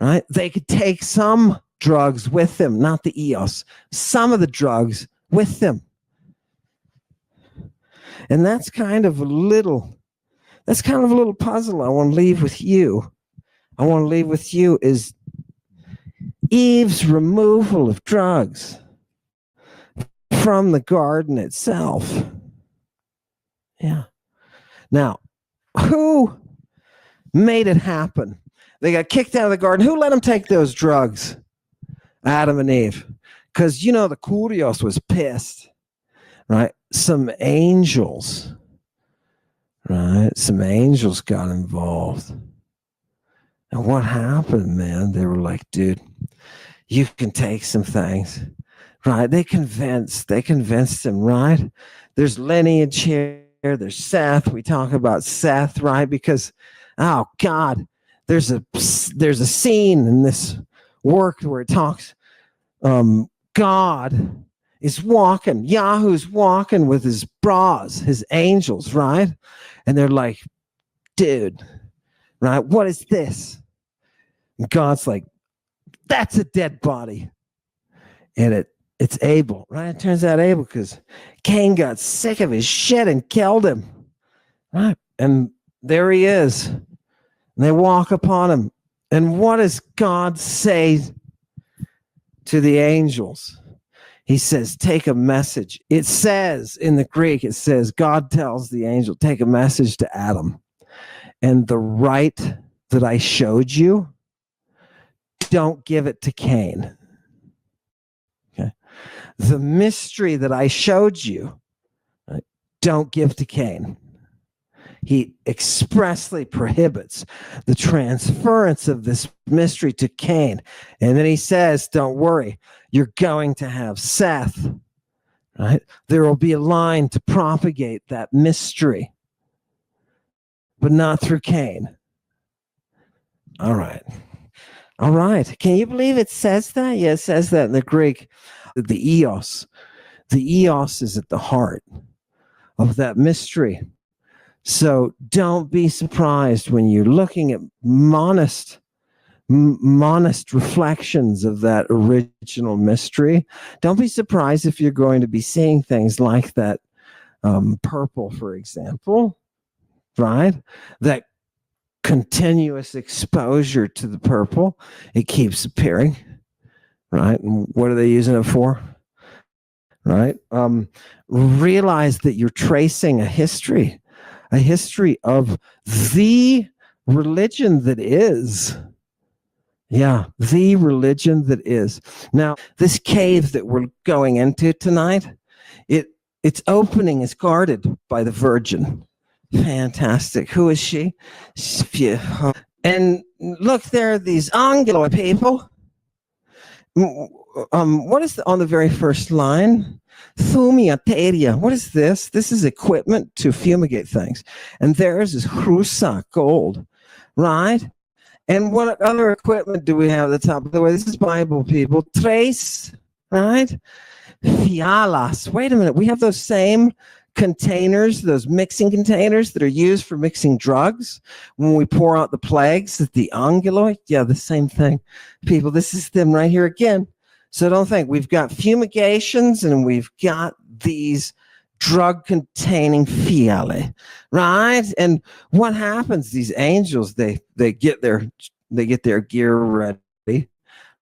right, they could take some drugs with them, not the eos, some of the drugs with them. And that's kind of a little puzzle I want to leave with you. I want to leave with you is Eve's removal of drugs from the garden itself. Yeah. Now, who made it happen? They got kicked out of the garden. Who let them take those drugs? Adam and Eve. Because, you know, the Kurios was pissed, right? Some angels got involved. And what happened, man? They were like, dude, you can take some things, right? They convinced him, right? There's lineage here. There's Seth. We talk about Seth, right? Because, oh God, there's a scene in this work where it talks, God is walking, Yahoo's walking with his bras, his angels, right? And they're like, dude, right? What is this? And God's like, that's a dead body. And it's Abel, right? It turns out Abel, because Cain got sick of his shit and killed him, right? And there he is. And they walk upon him. And what does God say to the angels? He says, take a message. It says in the Greek, it says, God tells the angel, take a message to Adam. And the rite that I showed you, don't give it to Cain. Okay. The mystery that I showed you, don't give to Cain. He expressly prohibits the transference of this mystery to Cain. And then he says, don't worry, you're going to have Seth, right? There will be a line to propagate that mystery, but not through Cain. All right. All right. Can you believe it says that? Yeah, it says that in the Greek. The eos. The eos is at the heart of that mystery. So don't be surprised when you're looking at monist reflections of that original mystery. Don't be surprised if you're going to be seeing things like that purple, for example, right? That continuous exposure to the purple, it keeps appearing, right? And what are they using it for? Right? Realize that you're tracing a history of the religion that is. Yeah, the religion that is. Now, this cave that we're going into tonight, its opening is guarded by the Virgin. Fantastic. Who is she? And look, there are these Angelo people. What is on the very first line? Fumigateria. What is this? This is equipment to fumigate things. And theirs is Hrusa, gold, right? And what other equipment do we have at the top of the way? This is Bible, people. Tres, right? Fialas. Wait a minute. We have those same containers, those mixing containers that are used for mixing drugs when we pour out the plagues at the Angelo. Yeah, the same thing. People, this is them right here again. So don't think. We've got fumigations and we've got these drug-containing fiale, right? And what happens? These angels, they get their gear ready,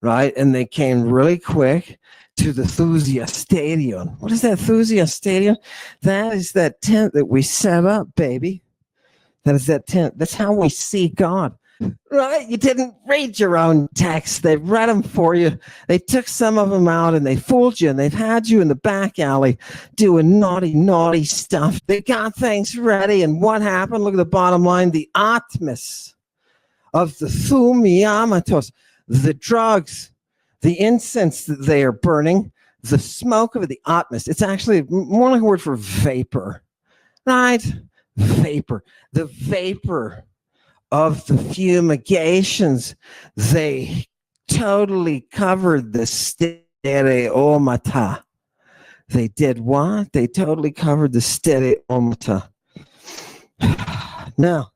right? And they came really quick to the Thusia Stadium. What is that Thusia Stadium? That is that tent that we set up, baby. That is that tent. That's how we see God. Right? You didn't read your own text. They read them for you. They took some of them out and they fooled you, and they've had you in the back alley doing naughty stuff. They got things ready, and what happened? Look at the bottom line. The atmos of the thumiamatos, the drugs, the incense that they are burning, the smoke of the atmos. It's actually more like a word for vapor, right? Vapor. The vapor of the fumigations, they totally covered the stereomata. They did what? They totally covered the stereomata. Now,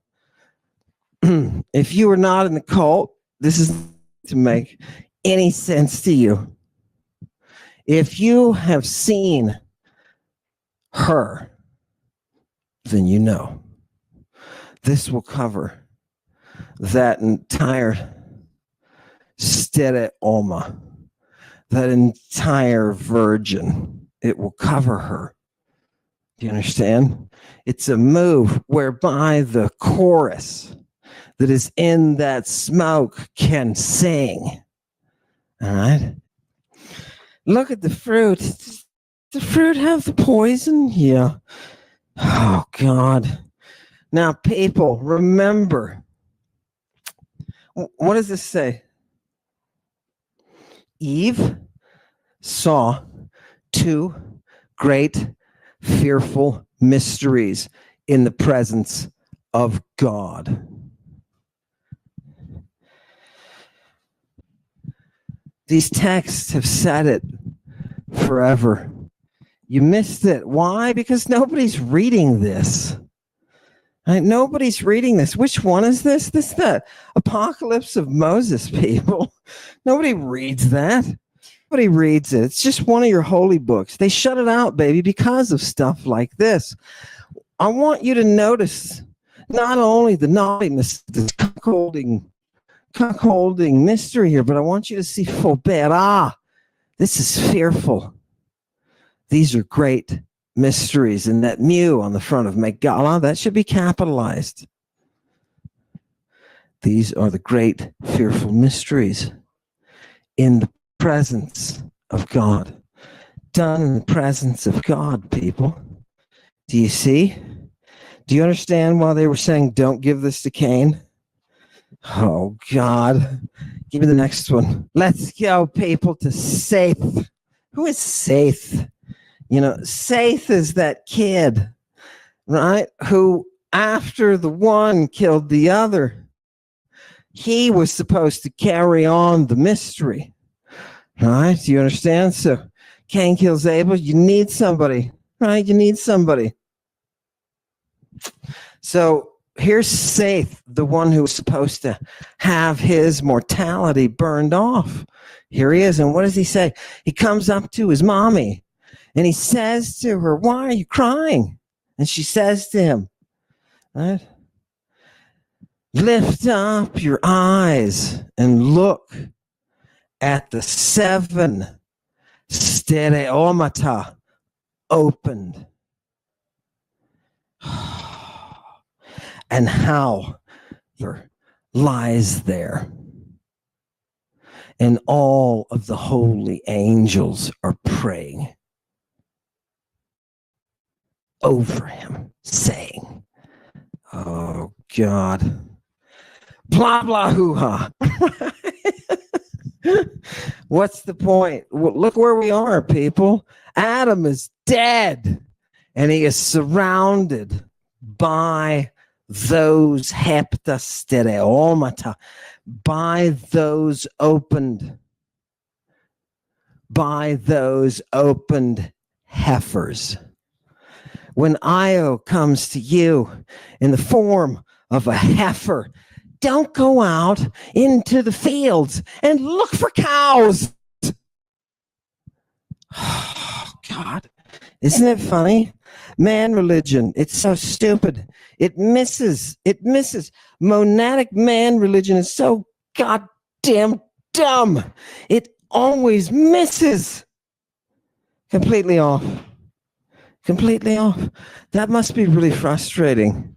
if you are not in the cult, this is to make any sense to you. If you have seen her, then you know this will cover that entire stereoma, that entire virgin. It will cover her. Do you understand? It's a move whereby the chorus that is in that smoke can sing. All right? Look at the fruit. Does the fruit have the poison? Yeah. Oh, God. Now, people, remember, what does this say? Eve saw two great, fearful mysteries in the presence of God. These texts have said it forever. You missed it. Why? Because nobody's reading this. Right? Nobody's reading this. Which one is this? This is the Apocalypse of Moses, people. Nobody reads that. Nobody reads it. It's just one of your holy books. They shut it out, baby, because of stuff like this. I want you to notice not only the naughtiness, the cuckolding mystery here, but I want you to see Fobera. This is fearful. These are great mysteries, and that mu on the front of Megala, that should be capitalized. These are the great fearful mysteries in the presence of God. Done in the presence of God, people. Do you see? Do you understand why they were saying, don't give this to Cain? Oh, God. Give me the next one. Let's go, people, to Seth. Who is Seth? You know, Seth is that kid, right? Who, after the one killed the other, he was supposed to carry on the mystery, right? Do you understand? So Cain kills Abel. You need somebody, right? You need somebody. So here's Seth, the one who was supposed to have his mortality burned off. Here he is. And what does he say? He comes up to his mommy and he says to her, why are you crying? And she says to him, right? Lift up your eyes and look at the 7 stereomata opened. And how there lies there. And all of the holy angels are praying over him, saying, oh God, blah, blah, hoo-ha. What's the point? Well, look where we are, people. Adam is dead, and he is surrounded by those heptastereomata, by those opened heifers. When Io comes to you in the form of a heifer, don't go out into the fields and look for cows. Oh, God. Isn't it funny? Man religion, it's so stupid. It misses. Monadic man religion is so goddamn dumb. It always misses. Completely off. That must be really frustrating.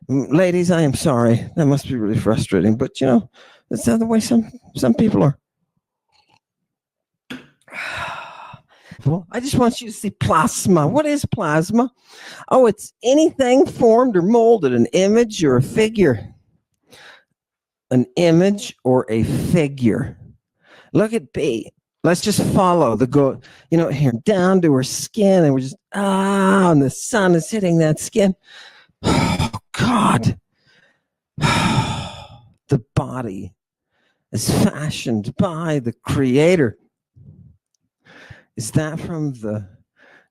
Ladies, I am sorry. That must be really frustrating. But, you know, that's the way some people are. Well, I just want you to see plasma. What is plasma? Oh, it's anything formed or molded, an image or a figure. An image or a figure. Look at B. Let's just follow the go, you know, here down to her skin, and we're just, and the sun is hitting that skin. Oh, God. The body is fashioned by the Creator. Is that from the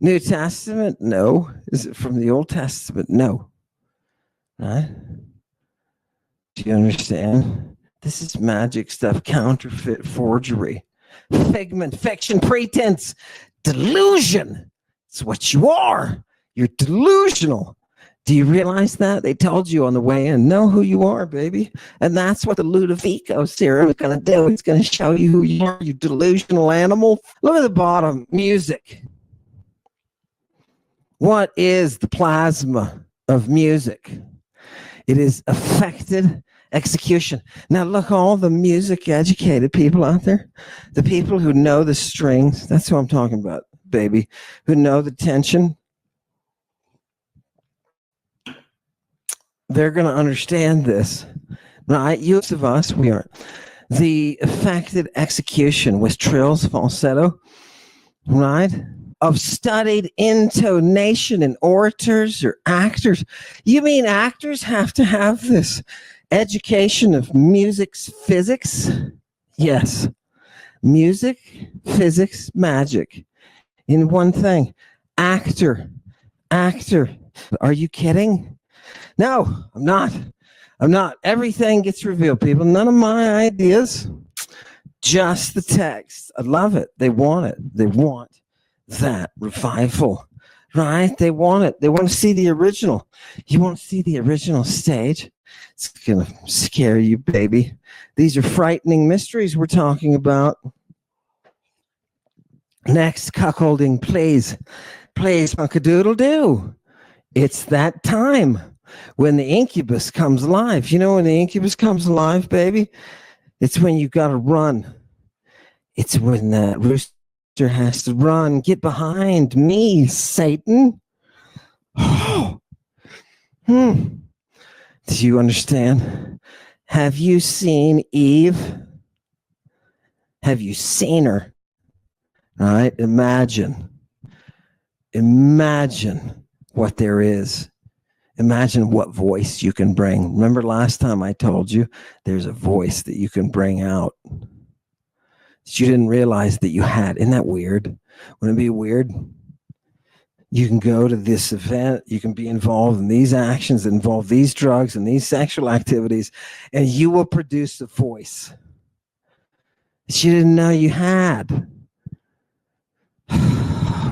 New Testament? No. Is it from the Old Testament? No. Right? Do you understand? This is magic stuff, counterfeit, forgery, figment, fiction, pretense, delusion. It's what you are. You're delusional. Do you realize that? They told you on the way in, know who you are, baby. And that's what the Ludovico serum is going to do. It's going to show you who you are, you delusional animal. Look at the bottom, music. What is the plasma of music? It is affected execution. Now look, all the music educated people out there, the people who know the strings, that's what I'm talking about, baby, who know the tension. They're going to understand this, right? Use of us, we aren't. The affected execution with trills, falsetto, right? Of studied intonation in orators or actors. You mean actors have to have this education of music's physics? Yes. Music, physics, magic. In one thing. Actor. Are you kidding? No, I'm not. I'm not. Everything gets revealed, people. None of my ideas, just the text. I love it. They want it. They want that revival, right? They want it. They want to see the original. You want to see the original stage? It's going to scare you, baby. These are frightening mysteries we're talking about. Next, cuckolding, please. Please, Punkadoodle-doo. It's that time when the incubus comes alive. You know when the incubus comes alive, baby? It's when you got to run. It's when that rooster has to run. Get behind me, Satan. Oh. Do you understand? Have you seen Eve? Have you seen her? All right, imagine what there is. Imagine what voice you can bring. Remember last time I told you there's a voice that you can bring out that you didn't realize that you had. Isn't that weird? Wouldn't it be weird? You can go to this event, you can be involved in these actions that involve these drugs and these sexual activities, and you will produce a voice that you didn't know you had.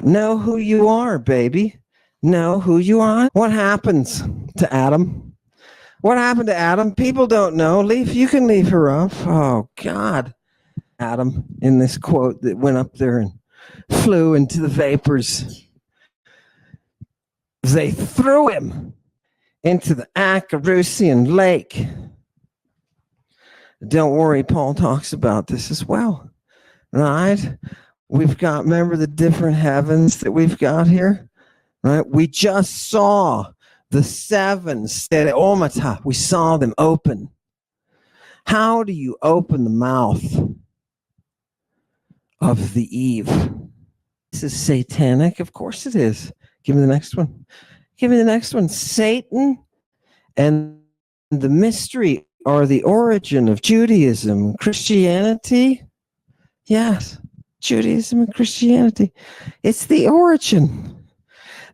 Know who you are, baby. Know who you are. What happens to Adam? What happened to Adam? People don't know. You can leave her up. Oh, God. Adam, in this quote that went up there and flew into the vapors, they threw him into the Acarusian lake. Don't worry, Paul talks about this as well, right? We've got, remember the different heavens that we've got here, right? We just saw the seven stereomata. We saw them open. How do you open the mouth of the Eve? This is satanic. Of course it is. Give me the next one. Give me the next one. Satan and the mystery or the origin of Judaism, Christianity. Yes, Judaism and Christianity. It's the origin.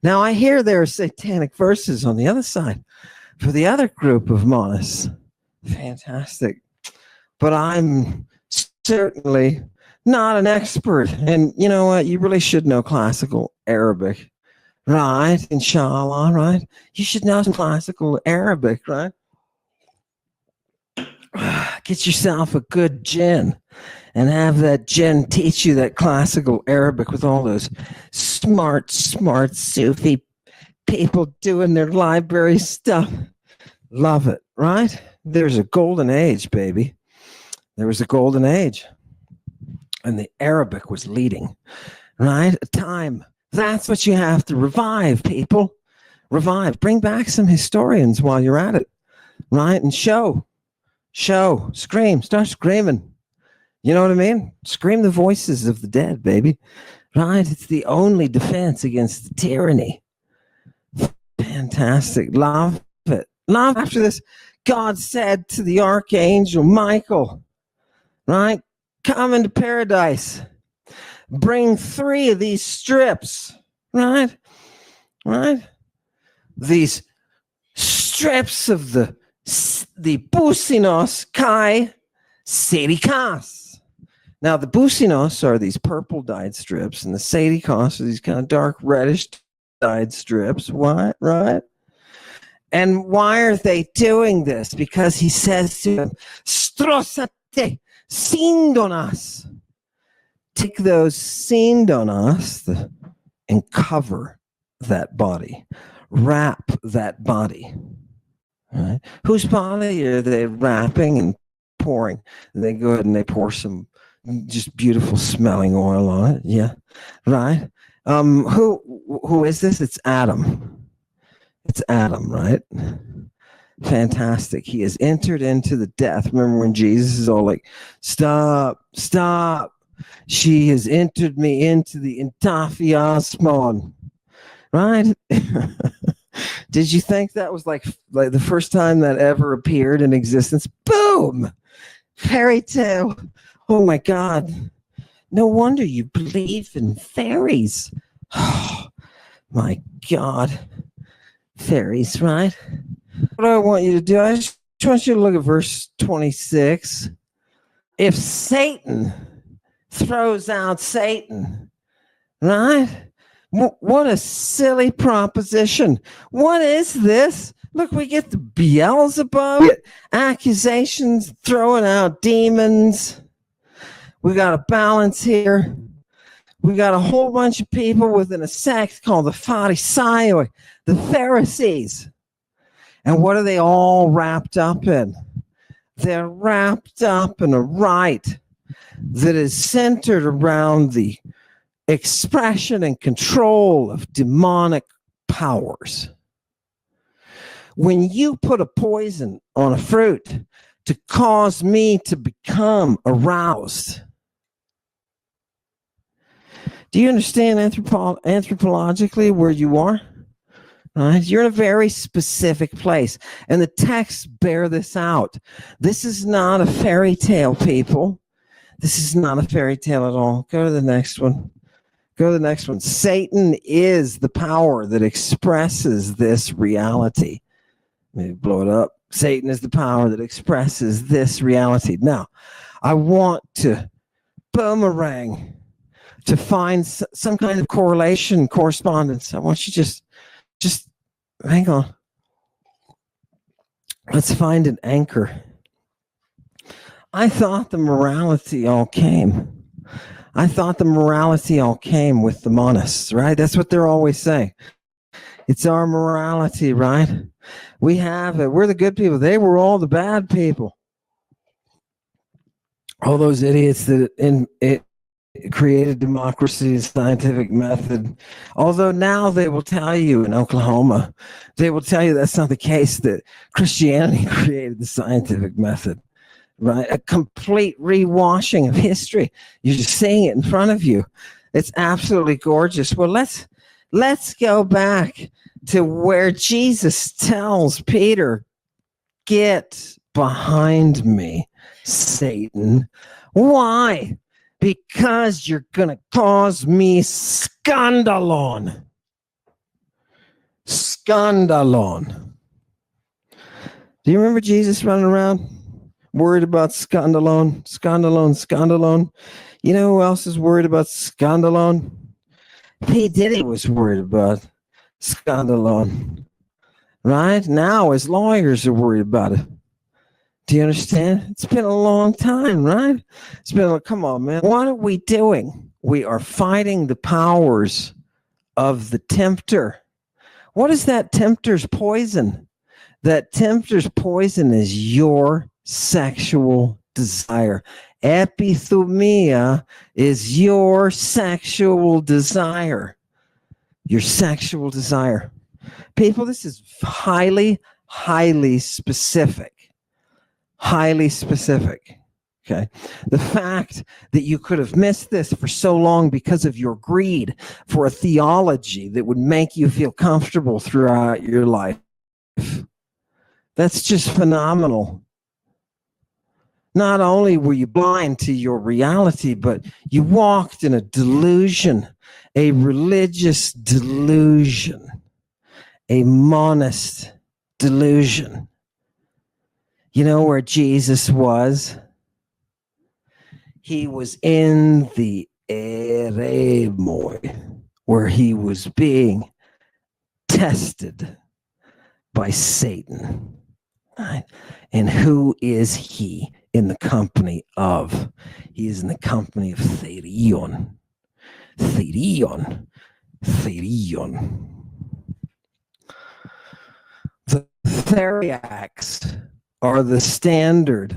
Now I hear there are satanic verses on the other side for the other group of monists. Fantastic. But I'm certainly not an expert. And you know what? You really should know classical Arabic. Right, inshallah, right? You should know some classical Arabic, right? Get yourself a good jinn and have that jinn teach you that classical Arabic with all those smart Sufi people doing their library stuff. Love it, right? There's a golden age, baby. There was a golden age. And the Arabic was leading, right? A time. That's what you have to revive, people. Revive. Bring back some historians while you're at it, right? And show, scream, start screaming. You know what I mean? Scream the voices of the dead, baby. Right? It's the only defense against the tyranny. Fantastic. Love it. Love. After this, God said to the archangel Michael, right? Come into paradise. Bring 3 of these strips, right? These strips of the businos kai sericas. Now, the businos are these purple dyed strips, and the sericas are these kind of dark reddish dyed strips. What, right? And why are they doing this? Because he says to them, Strosate sindonas. Take those sindonas and cover that body. Wrap that body. Right? Whose body are they wrapping and pouring? They go ahead and they pour some just beautiful smelling oil on it. Yeah. Right? Who is this? It's Adam. It's Adam, right? Fantastic. He has entered into the death. Remember when Jesus is all like, stop. She has entered me into the intafiasmon. Right? Did you think that was like the first time that ever appeared in existence? Boom! Fairy tale. Oh my God. No wonder you believe in fairies. Oh my God. fairies, right? What I want you to do, I just want you to look at verse 26. If Satan throws out Satan, right? What a silly proposition. What is this? Look, we get the Beelzebub, we get accusations, throwing out demons. We got a balance here. We got a whole bunch of people within a sect called the Pharisee, the Pharisees. And what are they all wrapped up in? They're wrapped up in a rite that is centered around the expression and control of demonic powers. When you put a poison on a fruit to cause me to become aroused, do you understand anthropologically where you are? Right? You're in a very specific place, and the texts bear this out. This is not a fairy tale, people. This is not a fairy tale at all. Go to the next one. Go to the next one. Satan is the power that expresses this reality. Maybe blow it up. Satan is the power that expresses this reality. Now, I want to boomerang to find some kind of correspondence. I want you just hang on. Let's find an anchor. I thought the morality all came. with the monists, right? That's what they're always saying. It's our morality, right? We have it. We're the good people. They were all the bad people. All those idiots that it created democracy, the scientific method. Although now they will tell you in Oklahoma, they will tell you that's not the case, that Christianity created the scientific method, right? A complete rewashing of history. You're just seeing it in front of you. It's absolutely gorgeous. Well, let's go back to where Jesus tells Peter, get behind me, Satan. Why? Because you're going to cause me scandalon. Scandalon. Do you remember Jesus running around worried about scandalon? Scandalon. You know who else is worried about scandalon? P. Diddy was worried about scandalon. Right? Now his lawyers are worried about it. Do you understand? It's been a long time, right? It's been like, come on, man. What are we doing? We are fighting the powers of the tempter. What is that tempter's poison? That tempter's poison is your sexual desire. Epithumia is your sexual desire. Your sexual desire. People, this is highly, highly specific. Highly specific. Okay. The fact that you could have missed this for so long because of your greed for a theology that would make you feel comfortable throughout your life. That's just phenomenal. Not only were you blind to your reality, but you walked in a delusion, a religious delusion, a monist delusion. You know where Jesus was? He was in the eremoi, where he was being tested by Satan. Right? And who is he in the company of? He is in the company of Therion. Therion. The Theriacs are the standard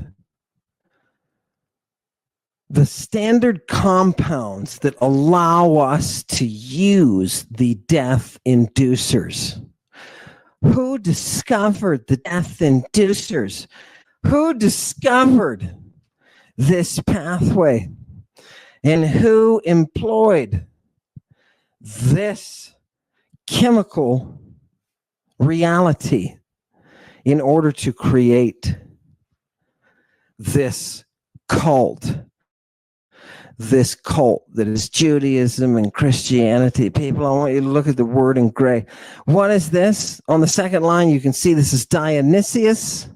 compounds that allow us to use the death inducers. Who discovered the death inducers? Who discovered this pathway? And who employed this chemical reality in order to create this cult this cult that is Judaism and Christianity. People, I want you to look at the word in gray. What is this? On the second line, you can see this is Dionysius,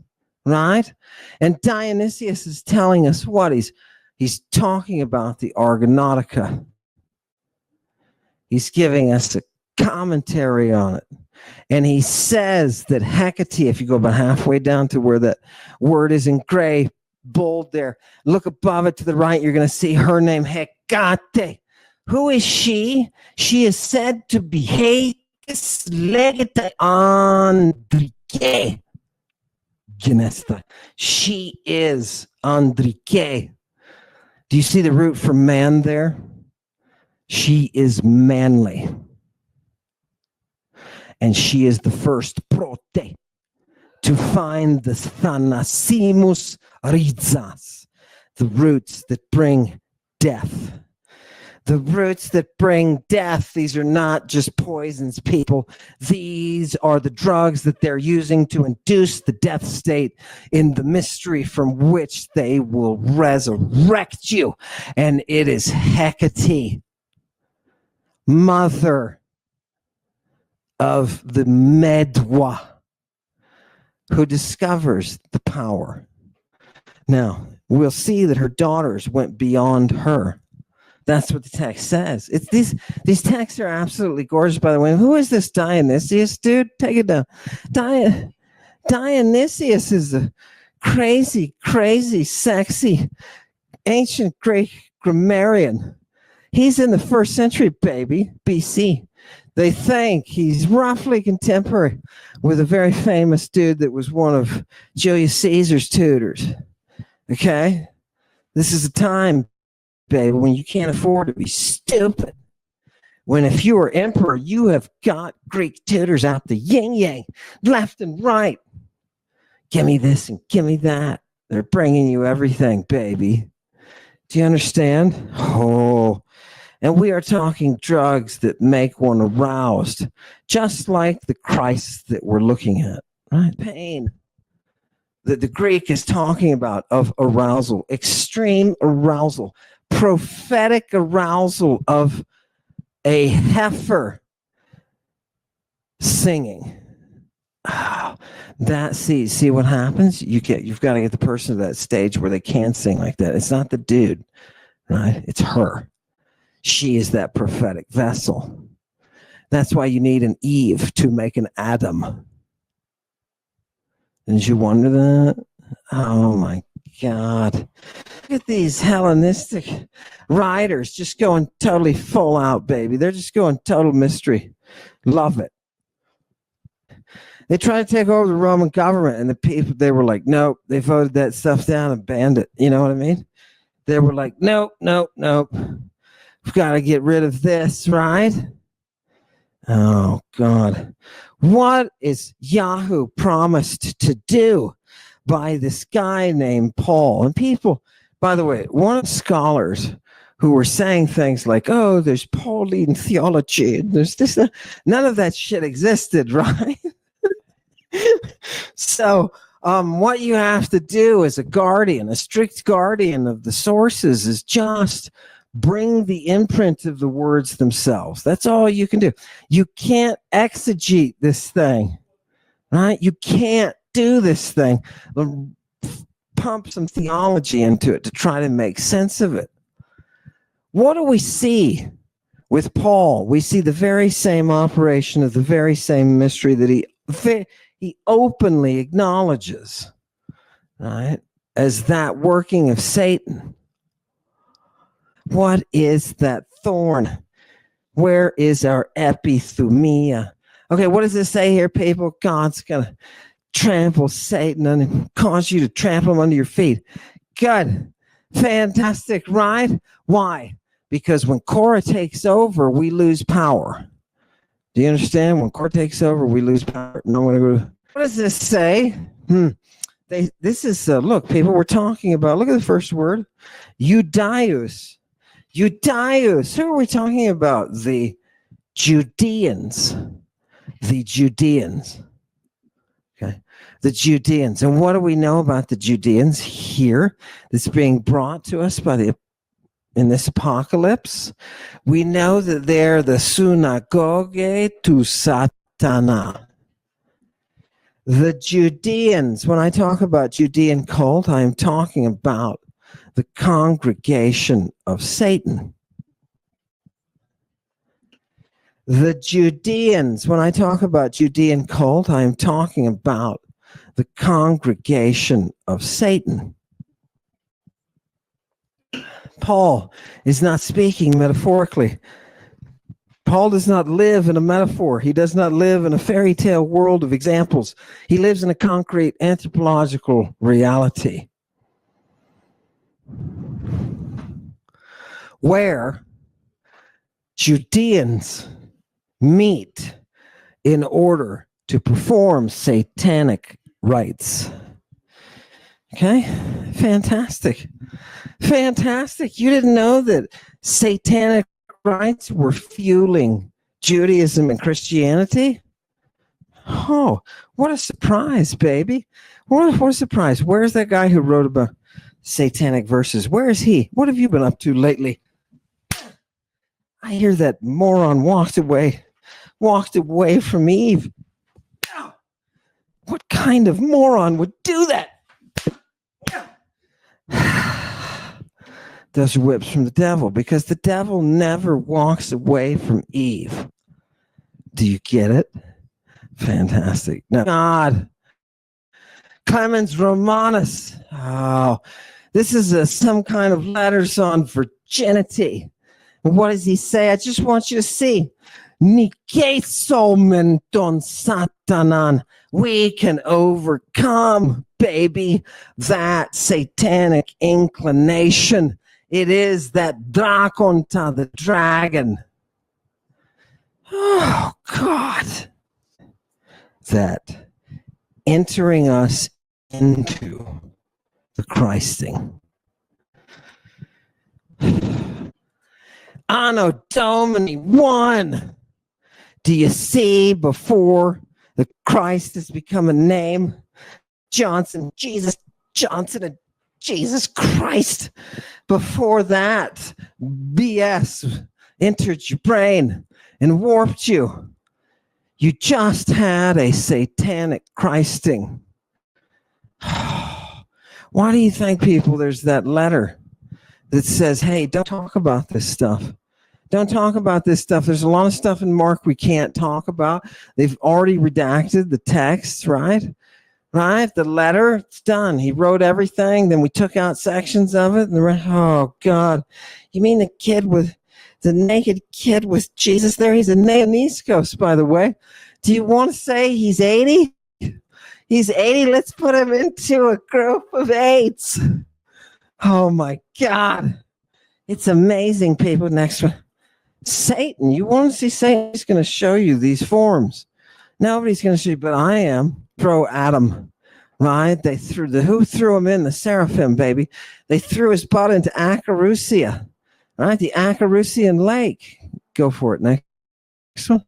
right? And Dionysius is telling us what? He's talking about the Argonautica. He's giving us a commentary on it. And he says that Hecate, if you go about halfway down to where that word is in gray, bold there, look above it to the right, you're going to see her name, Hecate. Who is she? She is said to be Hecate Legate Andrike. She is Andrike. Do you see the root for man there? She is manly. And she is the first prote to find the thanasimus rizas, the roots that bring death. The roots that bring death. These are not just poisons, people. These are the drugs that they're using to induce the death state in the mystery from which they will resurrect you. And it is Hecate, mother of the Medwa, who discovers the power. Now, we'll see that her daughters went beyond her. That's what the text says. It's these texts are absolutely gorgeous, by the way. Who is this Dionysius, dude? Take it down. Dionysius is a crazy, crazy, sexy, ancient Greek grammarian. He's in the 1st century, baby, BC. They think he's roughly contemporary with a very famous dude that was one of Julius Caesar's tutors. Okay? This is a time, baby, when you can't afford to be stupid. When if you are emperor, you have got Greek tutors out the yin-yang, left and right. Give me this and give me that. They're bringing you everything, baby. Do you understand? Oh, and we are talking drugs that make one aroused, just like the Christ that we're looking at, right? Pain that the Greek is talking about of arousal, extreme arousal, prophetic arousal of a heifer singing. That see what happens? You've got to get the person to that stage where they can sing like that. It's not the dude, right? It's her. She is that prophetic vessel. That's why you need an Eve to make an Adam. Didn't you wonder that? Oh my God. Look at these Hellenistic writers just going totally full out, baby. They're just going total mystery. Love it. They tried to take over the Roman government, and the people, they were like, nope. They voted that stuff down and banned it. You know what I mean? They were like, nope. We've got to get rid of this, right? Oh, God. What is Yahoo promised to do by this guy named Paul? And people, by the way, one of the scholars who were saying things like, oh, there's Pauline theology, there's this, none of that shit existed, right? So what you have to do as a guardian, a strict guardian of the sources, is just bring the imprint of the words themselves. That's all you can do. You can't exegete this thing, right? You can't do this thing. Pump some theology into it to try to make sense of it. What do we see with Paul? We see the very same operation of the very same mystery that he openly acknowledges, right, as that working of Satan. What is that thorn? Where is our epithumia? Okay, what does this say here, people? God's going to trample Satan and cause you to trample him under your feet. Good. Fantastic, right? Why? Because when Korah takes over, we lose power. Do you understand? When Korah takes over, we lose power. What does this say? This is, look, people, we're talking about, look at the first word, Judaius. Judaius. Who are we talking about? The Judeans. The Judeans. Okay. The Judeans. And what do we know about the Judeans here that's being brought to us by the in this apocalypse. We know that they're the Synagogue to Satana. The Judeans, when I talk about Judean cult, I'm talking about the congregation of Satan. The Judeans, when I talk about Judean cult, I'm talking about the congregation of Satan. Paul is not speaking metaphorically. Paul does not live in a metaphor. He does not live in a fairy tale world of examples. He lives in a concrete anthropological reality where Judeans meet in order to perform satanic rites. Okay? Fantastic. Fantastic. You didn't know that satanic rites were fueling Judaism and Christianity? Oh, what a surprise, baby. What a surprise. Where's that guy who wrote about satanic verses? Where is he? What have you been up to lately? I hear that moron walked away from Eve. What kind of moron would do that? Those are whips from the devil, because the devil never walks away from Eve. Do you get it? Fantastic. Now, God, Clemens Romanus. Oh, this is some kind of letters on virginity. And what does he say? I just want you to see. Nikesomen don Satanan. We can overcome, baby, that satanic inclination. It is that drakonta, the dragon. Oh, God. That entering us into the Christing. Anno Domini 1. Do you see before the Christ has become a name? Jesus Johnson and Jesus Christ. Before that, BS entered your brain and warped you. You just had a satanic Christing. Why do you think, people, there's that letter that says, hey, don't talk about this stuff. Don't talk about this stuff. There's a lot of stuff in Mark we can't talk about. They've already redacted the text, right? Right? The letter, it's done. He wrote everything. Then we took out sections of it. And oh, God. You mean the naked kid with Jesus there? He's a Neoniskos, by the way. Do you want to say he's 80? He's 80. Let's put him into a group of 8s. Oh, my God. It's amazing, people. Next one. Satan. You want to see Satan? He's going to show you these forms. Nobody's going to show you, but I am. Throw Adam, right? Who threw him in? The seraphim, baby. They threw his butt into Acarusia, right? The Acarusian lake. Go for it. Next one.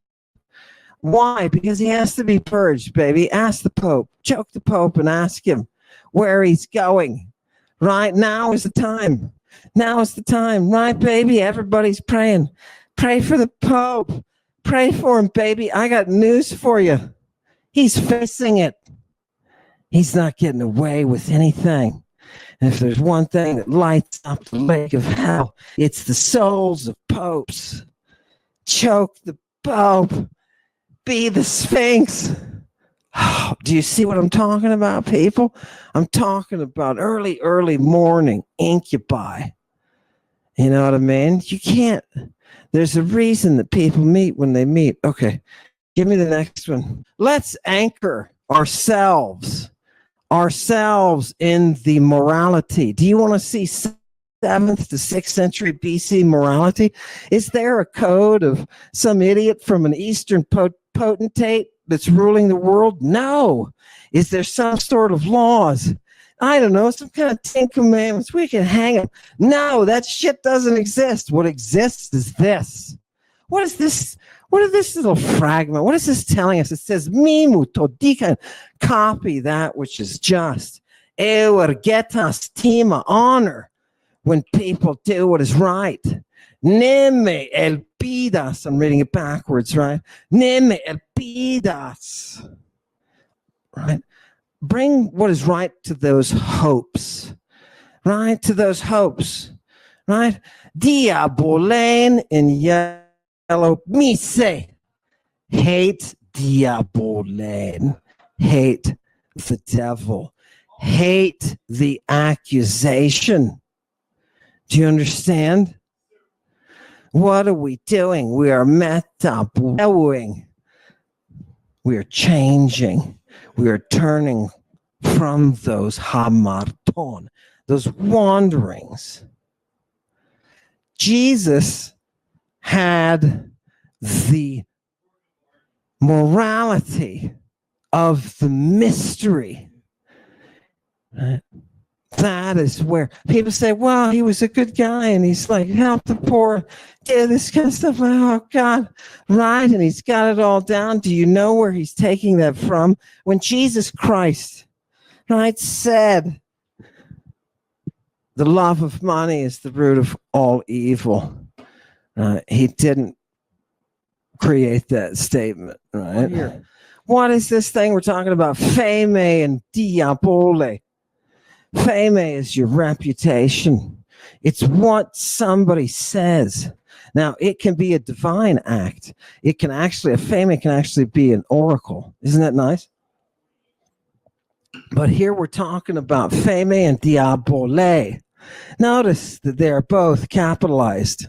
Why? Because he has to be purged, baby. Ask the Pope. Choke the Pope and ask him where he's going. Right? Now is the time. Now is the time. Right, baby? Everybody's praying. Pray for the Pope. Pray for him, baby. I got news for you. He's facing it. He's not getting away with anything. And if there's one thing that lights up the lake of hell, it's the souls of popes. Choke the Pope. Be the Sphinx. Oh, do you see what I'm talking about, people? I'm talking about early morning incubi. You know what I mean? You can't. There's a reason that people meet when they meet. Okay. Give me the next one. Let's anchor ourselves in the morality. Do you want to see 7th to 6th century BC morality? Is there a code of some idiot from an Eastern potentate that's ruling the world? No. Is there some sort of laws? I don't know, some kind of 10 commandments. We can hang them. No, that shit doesn't exist. What exists is this. What is this? What is this little fragment? What is this telling us? It says, Mimu todikan, copy that which is just. Euergetas tima, honor. when people do what is right. Ne me elpidas. I'm reading it backwards, right? Ne me elpidas. Right? Bring what is right to those hopes. Right? To those hopes. Right? Diabolen in yellow. Mise. Hate diabolen. Hate the devil. Hate the accusation. Do you understand? What are we doing? We are metaboing. We are changing. We are turning from those hamarton, those wanderings. Jesus had the morality of the mystery. Right? That is where people say, well, he was a good guy and he's like, help the poor, do this kind of stuff. Like, oh, God, right? And he's got it all down. Do you know where he's taking that from? When Jesus Christ, right, said, the love of money is the root of all evil. He didn't create that statement, right? Here. What is this thing we're talking about? Fame and diabole. Fame is your reputation. It's what somebody says. Now, it can be a divine act. It can actually, a fame can actually be an oracle. Isn't that nice? But here we're talking about fame and diabole. Notice that they're both capitalized.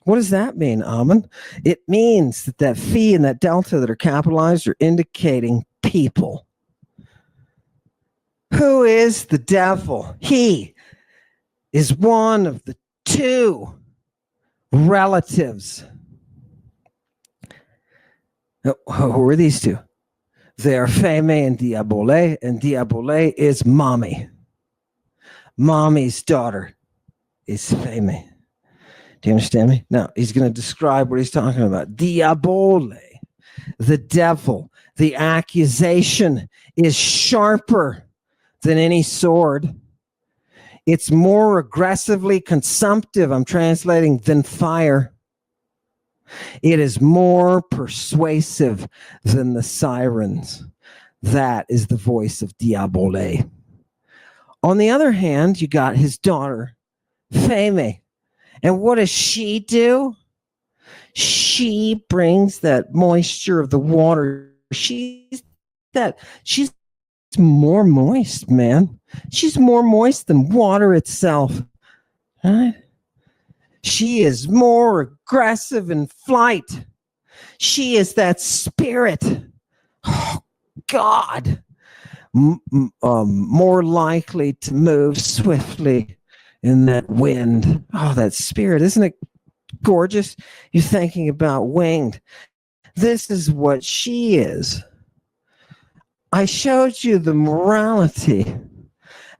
What does that mean, Ammon? It means that that phi and that delta that are capitalized are indicating people. Who is the devil? He is one of the two relatives. Who are these two? They are Feme and Diabole is mommy. Mommy's daughter is Feme. Do you understand me? Now, he's going to describe what he's talking about. Diabole, the devil, the accusation is sharper than any sword. It's more aggressively consumptive, I'm translating, than fire. It is more persuasive than the sirens. That is the voice of Diabole. On the other hand, you got his daughter, Feme. And what does she do? She brings that moisture of the water. She's more moist, man. She's more moist than water itself. Right? She is more aggressive in flight. She is that spirit. Oh, God. More likely to move swiftly in that wind. Oh, that spirit. Isn't it gorgeous? You're thinking about winged. This is what she is. I showed you the morality,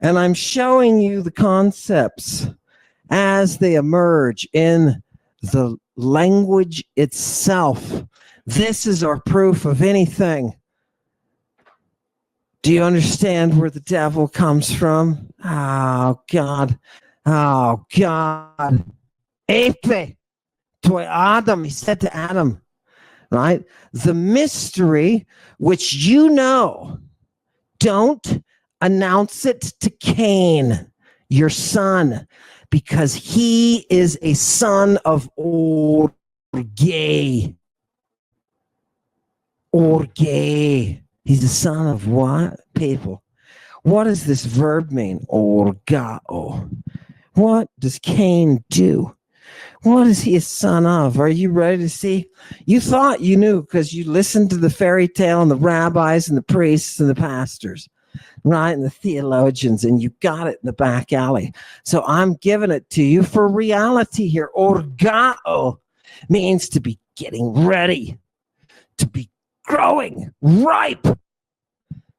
and I'm showing you the concepts as they emerge in the language itself. This is our proof of anything. Do you understand where the devil comes from? Oh, God. Oh, God. Epe, to Adam, he said to Adam, right? The mystery which you know, don't announce it to Cain, your son, because he is a son of Orge. Orge. He's a son of what? People. What does this verb mean? Orgao. What does Cain do? What is he a son of? Are you ready to see? You thought you knew because you listened to the fairy tale and the rabbis and the priests and the pastors, right? And the theologians, and you got it in the back alley. So I'm giving it to you for reality here. Orgao means to be getting ready, to be growing, ripe,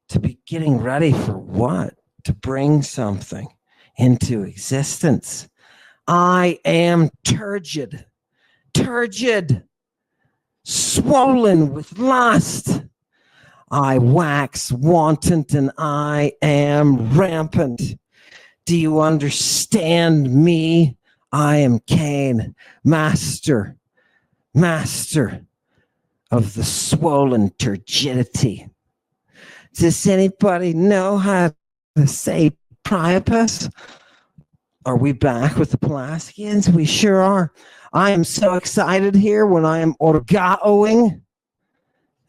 to be getting ready for what? To bring something into existence. I am turgid, swollen with lust. I wax wanton and I am rampant. Do you understand me? I am Cain, master of the swollen turgidity. Does anybody know how to say Priapus? Are we back with the Pelasgians? We sure are. I am so excited here when I am orgaoing.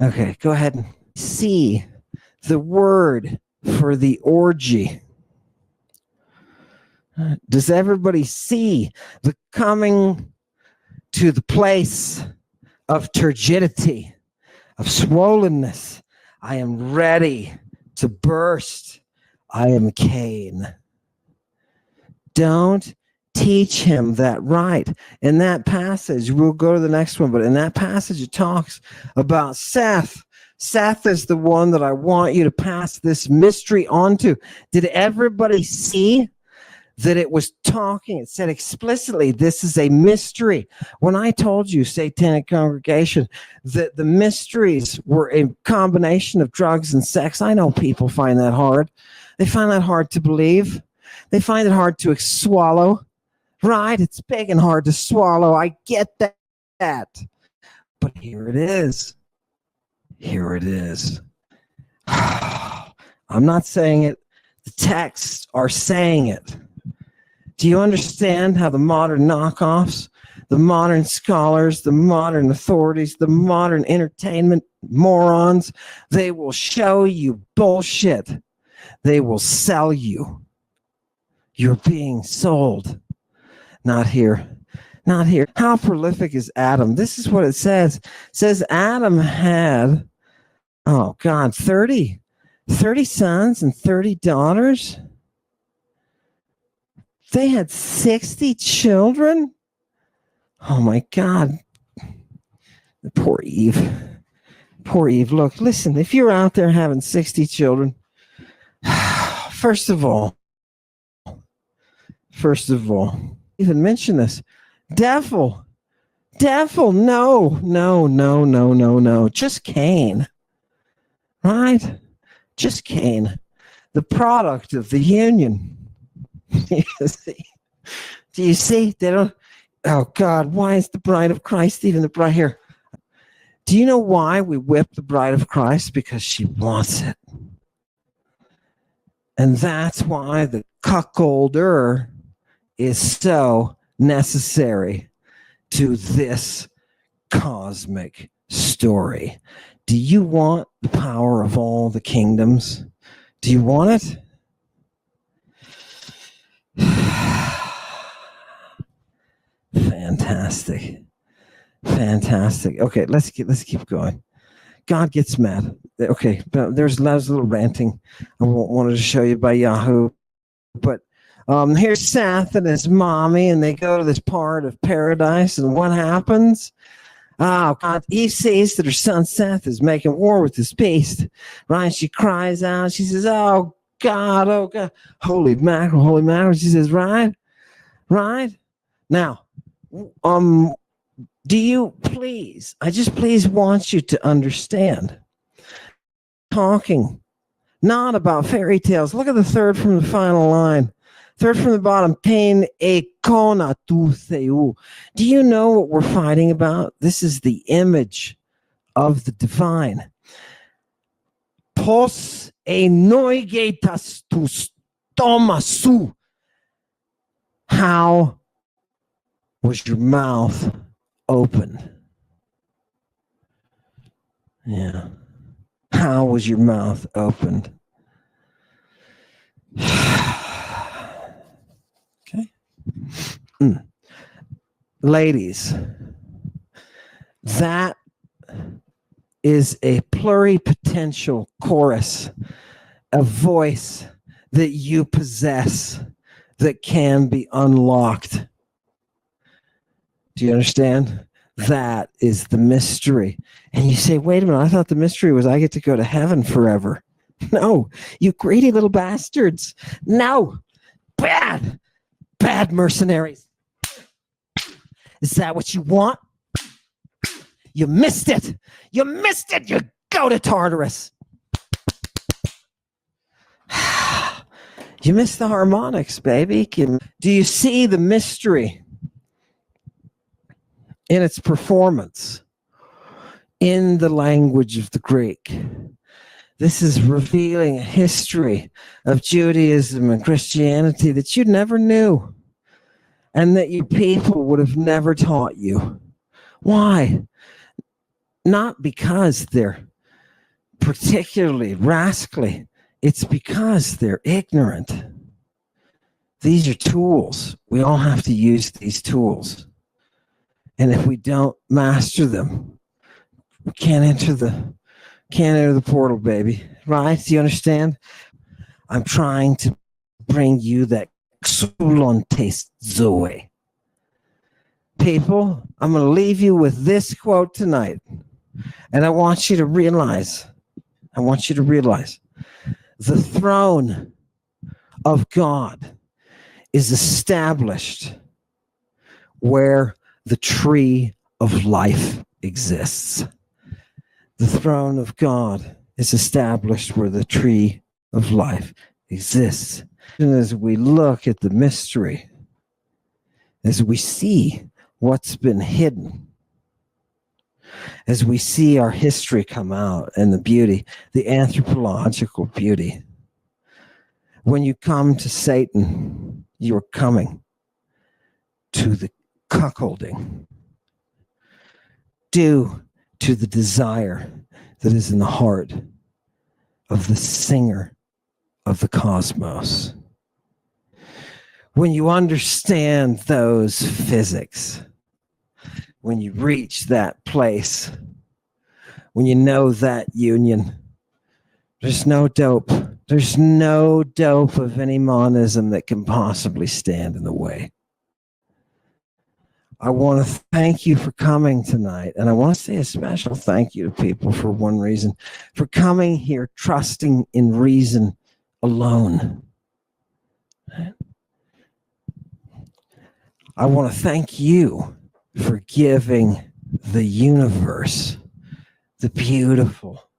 Okay, go ahead and see the word for the orgy. Does everybody see the coming to the place of turgidity, of swollenness? I am ready to burst. I am Cain. Don't teach him that right. In that passage, we'll go to the next one, but in that passage, it talks about Seth. Seth is the one that I want you to pass this mystery on to. Did everybody see that it was talking? It said explicitly, this is a mystery. When I told you, Satanic Congregation, that the mysteries were a combination of drugs and sex, I know people find that hard. They find that hard to believe. They find it hard to swallow. Right? It's big and hard to swallow. I get that. But here it is. Here it is. I'm not saying it. The texts are saying it. Do you understand how the modern knockoffs, the modern scholars, the modern authorities, the modern entertainment morons, they will show you bullshit. They will sell you. You're being sold. Not here. Not here. How prolific is Adam? This is what it says. It says Adam had, 30 sons and 30 daughters. They had 60 children. Oh my God. The poor Eve. Poor Eve. Look, listen, if you're out there having 60 children, first of all, even mention this. Devil, no. Just Cain. Right? Just Cain. The product of the union. Do you see? They don't. Oh God, why is the bride of Christ even the bride here? Do you know why we whip the bride of Christ? Because she wants it. And that's why the cuckolder is so necessary to this cosmic story. Do you want the power of all the kingdoms? Do you want it? Fantastic. Okay, let's keep going. God gets mad. Okay, but there's a little ranting I wanted to show you by Yahoo. But here's Seth and his mommy, and they go to this part of paradise, and what happens? Oh, God, Eve sees that her son Seth is making war with this beast, right? She cries out. She says, oh, God, holy mackerel. She says, right? Now, do you please, I just please want you to understand, talking not about fairy tales. Look at the third from the final line. Third from the bottom, pain ekona tu theu. Do you know what we're fighting about? This is the image of the divine. Pos enoigetas tu stomasu. How was your mouth open? Yeah. How was your mouth opened? Okay. Ladies, that is a pluripotential chorus, a voice that you possess that can be unlocked. Do you understand? That is the mystery. And you say, wait a minute, I thought the mystery was I get to go to heaven forever. No, you greedy little bastards. No, bad mercenaries. Is that what you want? You missed it. You go to Tartarus. You miss the harmonics, baby. Do you see the mystery in its performance in the language of the Greek? This is revealing a history of Judaism and Christianity that you never knew and that your people would have never taught you. Why? Not because they're particularly rascally. It's because they're ignorant. These are tools. We all have to use these tools. And if we don't master them, we can't enter the portal, baby. Right? Do you understand? I'm trying to bring you that xulontes zoe. People, I'm going to leave you with this quote tonight. And I want you to realize, the throne of God is established where the tree of life exists. The throne of God is established where the tree of life exists. And as we look at the mystery, as we see what's been hidden, as we see our history come out and the beauty, the anthropological beauty. When you come to Satan, you're coming to the cuckolding, due to the desire that is in the heart of the singer of the cosmos. When you understand those physics, when you reach that place, when you know that union, there's no dope. There's no dope of any monism that can possibly stand in the way. I want to thank you for coming tonight. And I want to say a special thank you to people for one reason, for coming here trusting in reason alone. I want to thank you for giving the universe the beautiful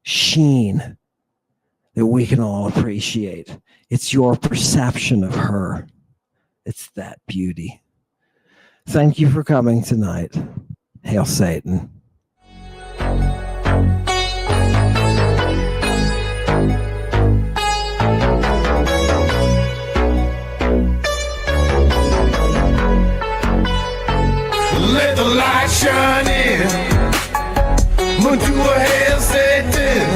sheen that we can all appreciate. It's your perception of her. It's that beauty. Thank you for coming tonight. Hail Satan. Let the light shine in into a hail Satan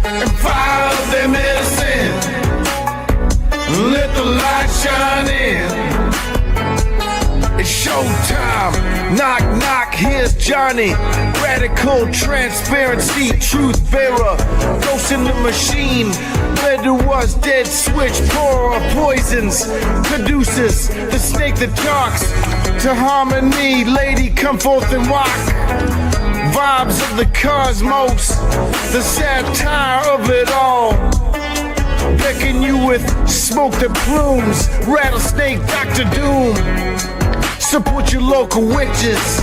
and fire their medicine. Let the light shine in. It's showtime. Knock, knock, here's Johnny. Radical transparency, truth bearer. Ghost in the machine. Led to us, dead switch, pour of poisons. Produces the snake that talks. To harmony, lady, come forth and walk. Vibes of the cosmos. The satire of it all. Beckon you with smoke that plumes. Rattlesnake, Dr. Doom. Support your local witches.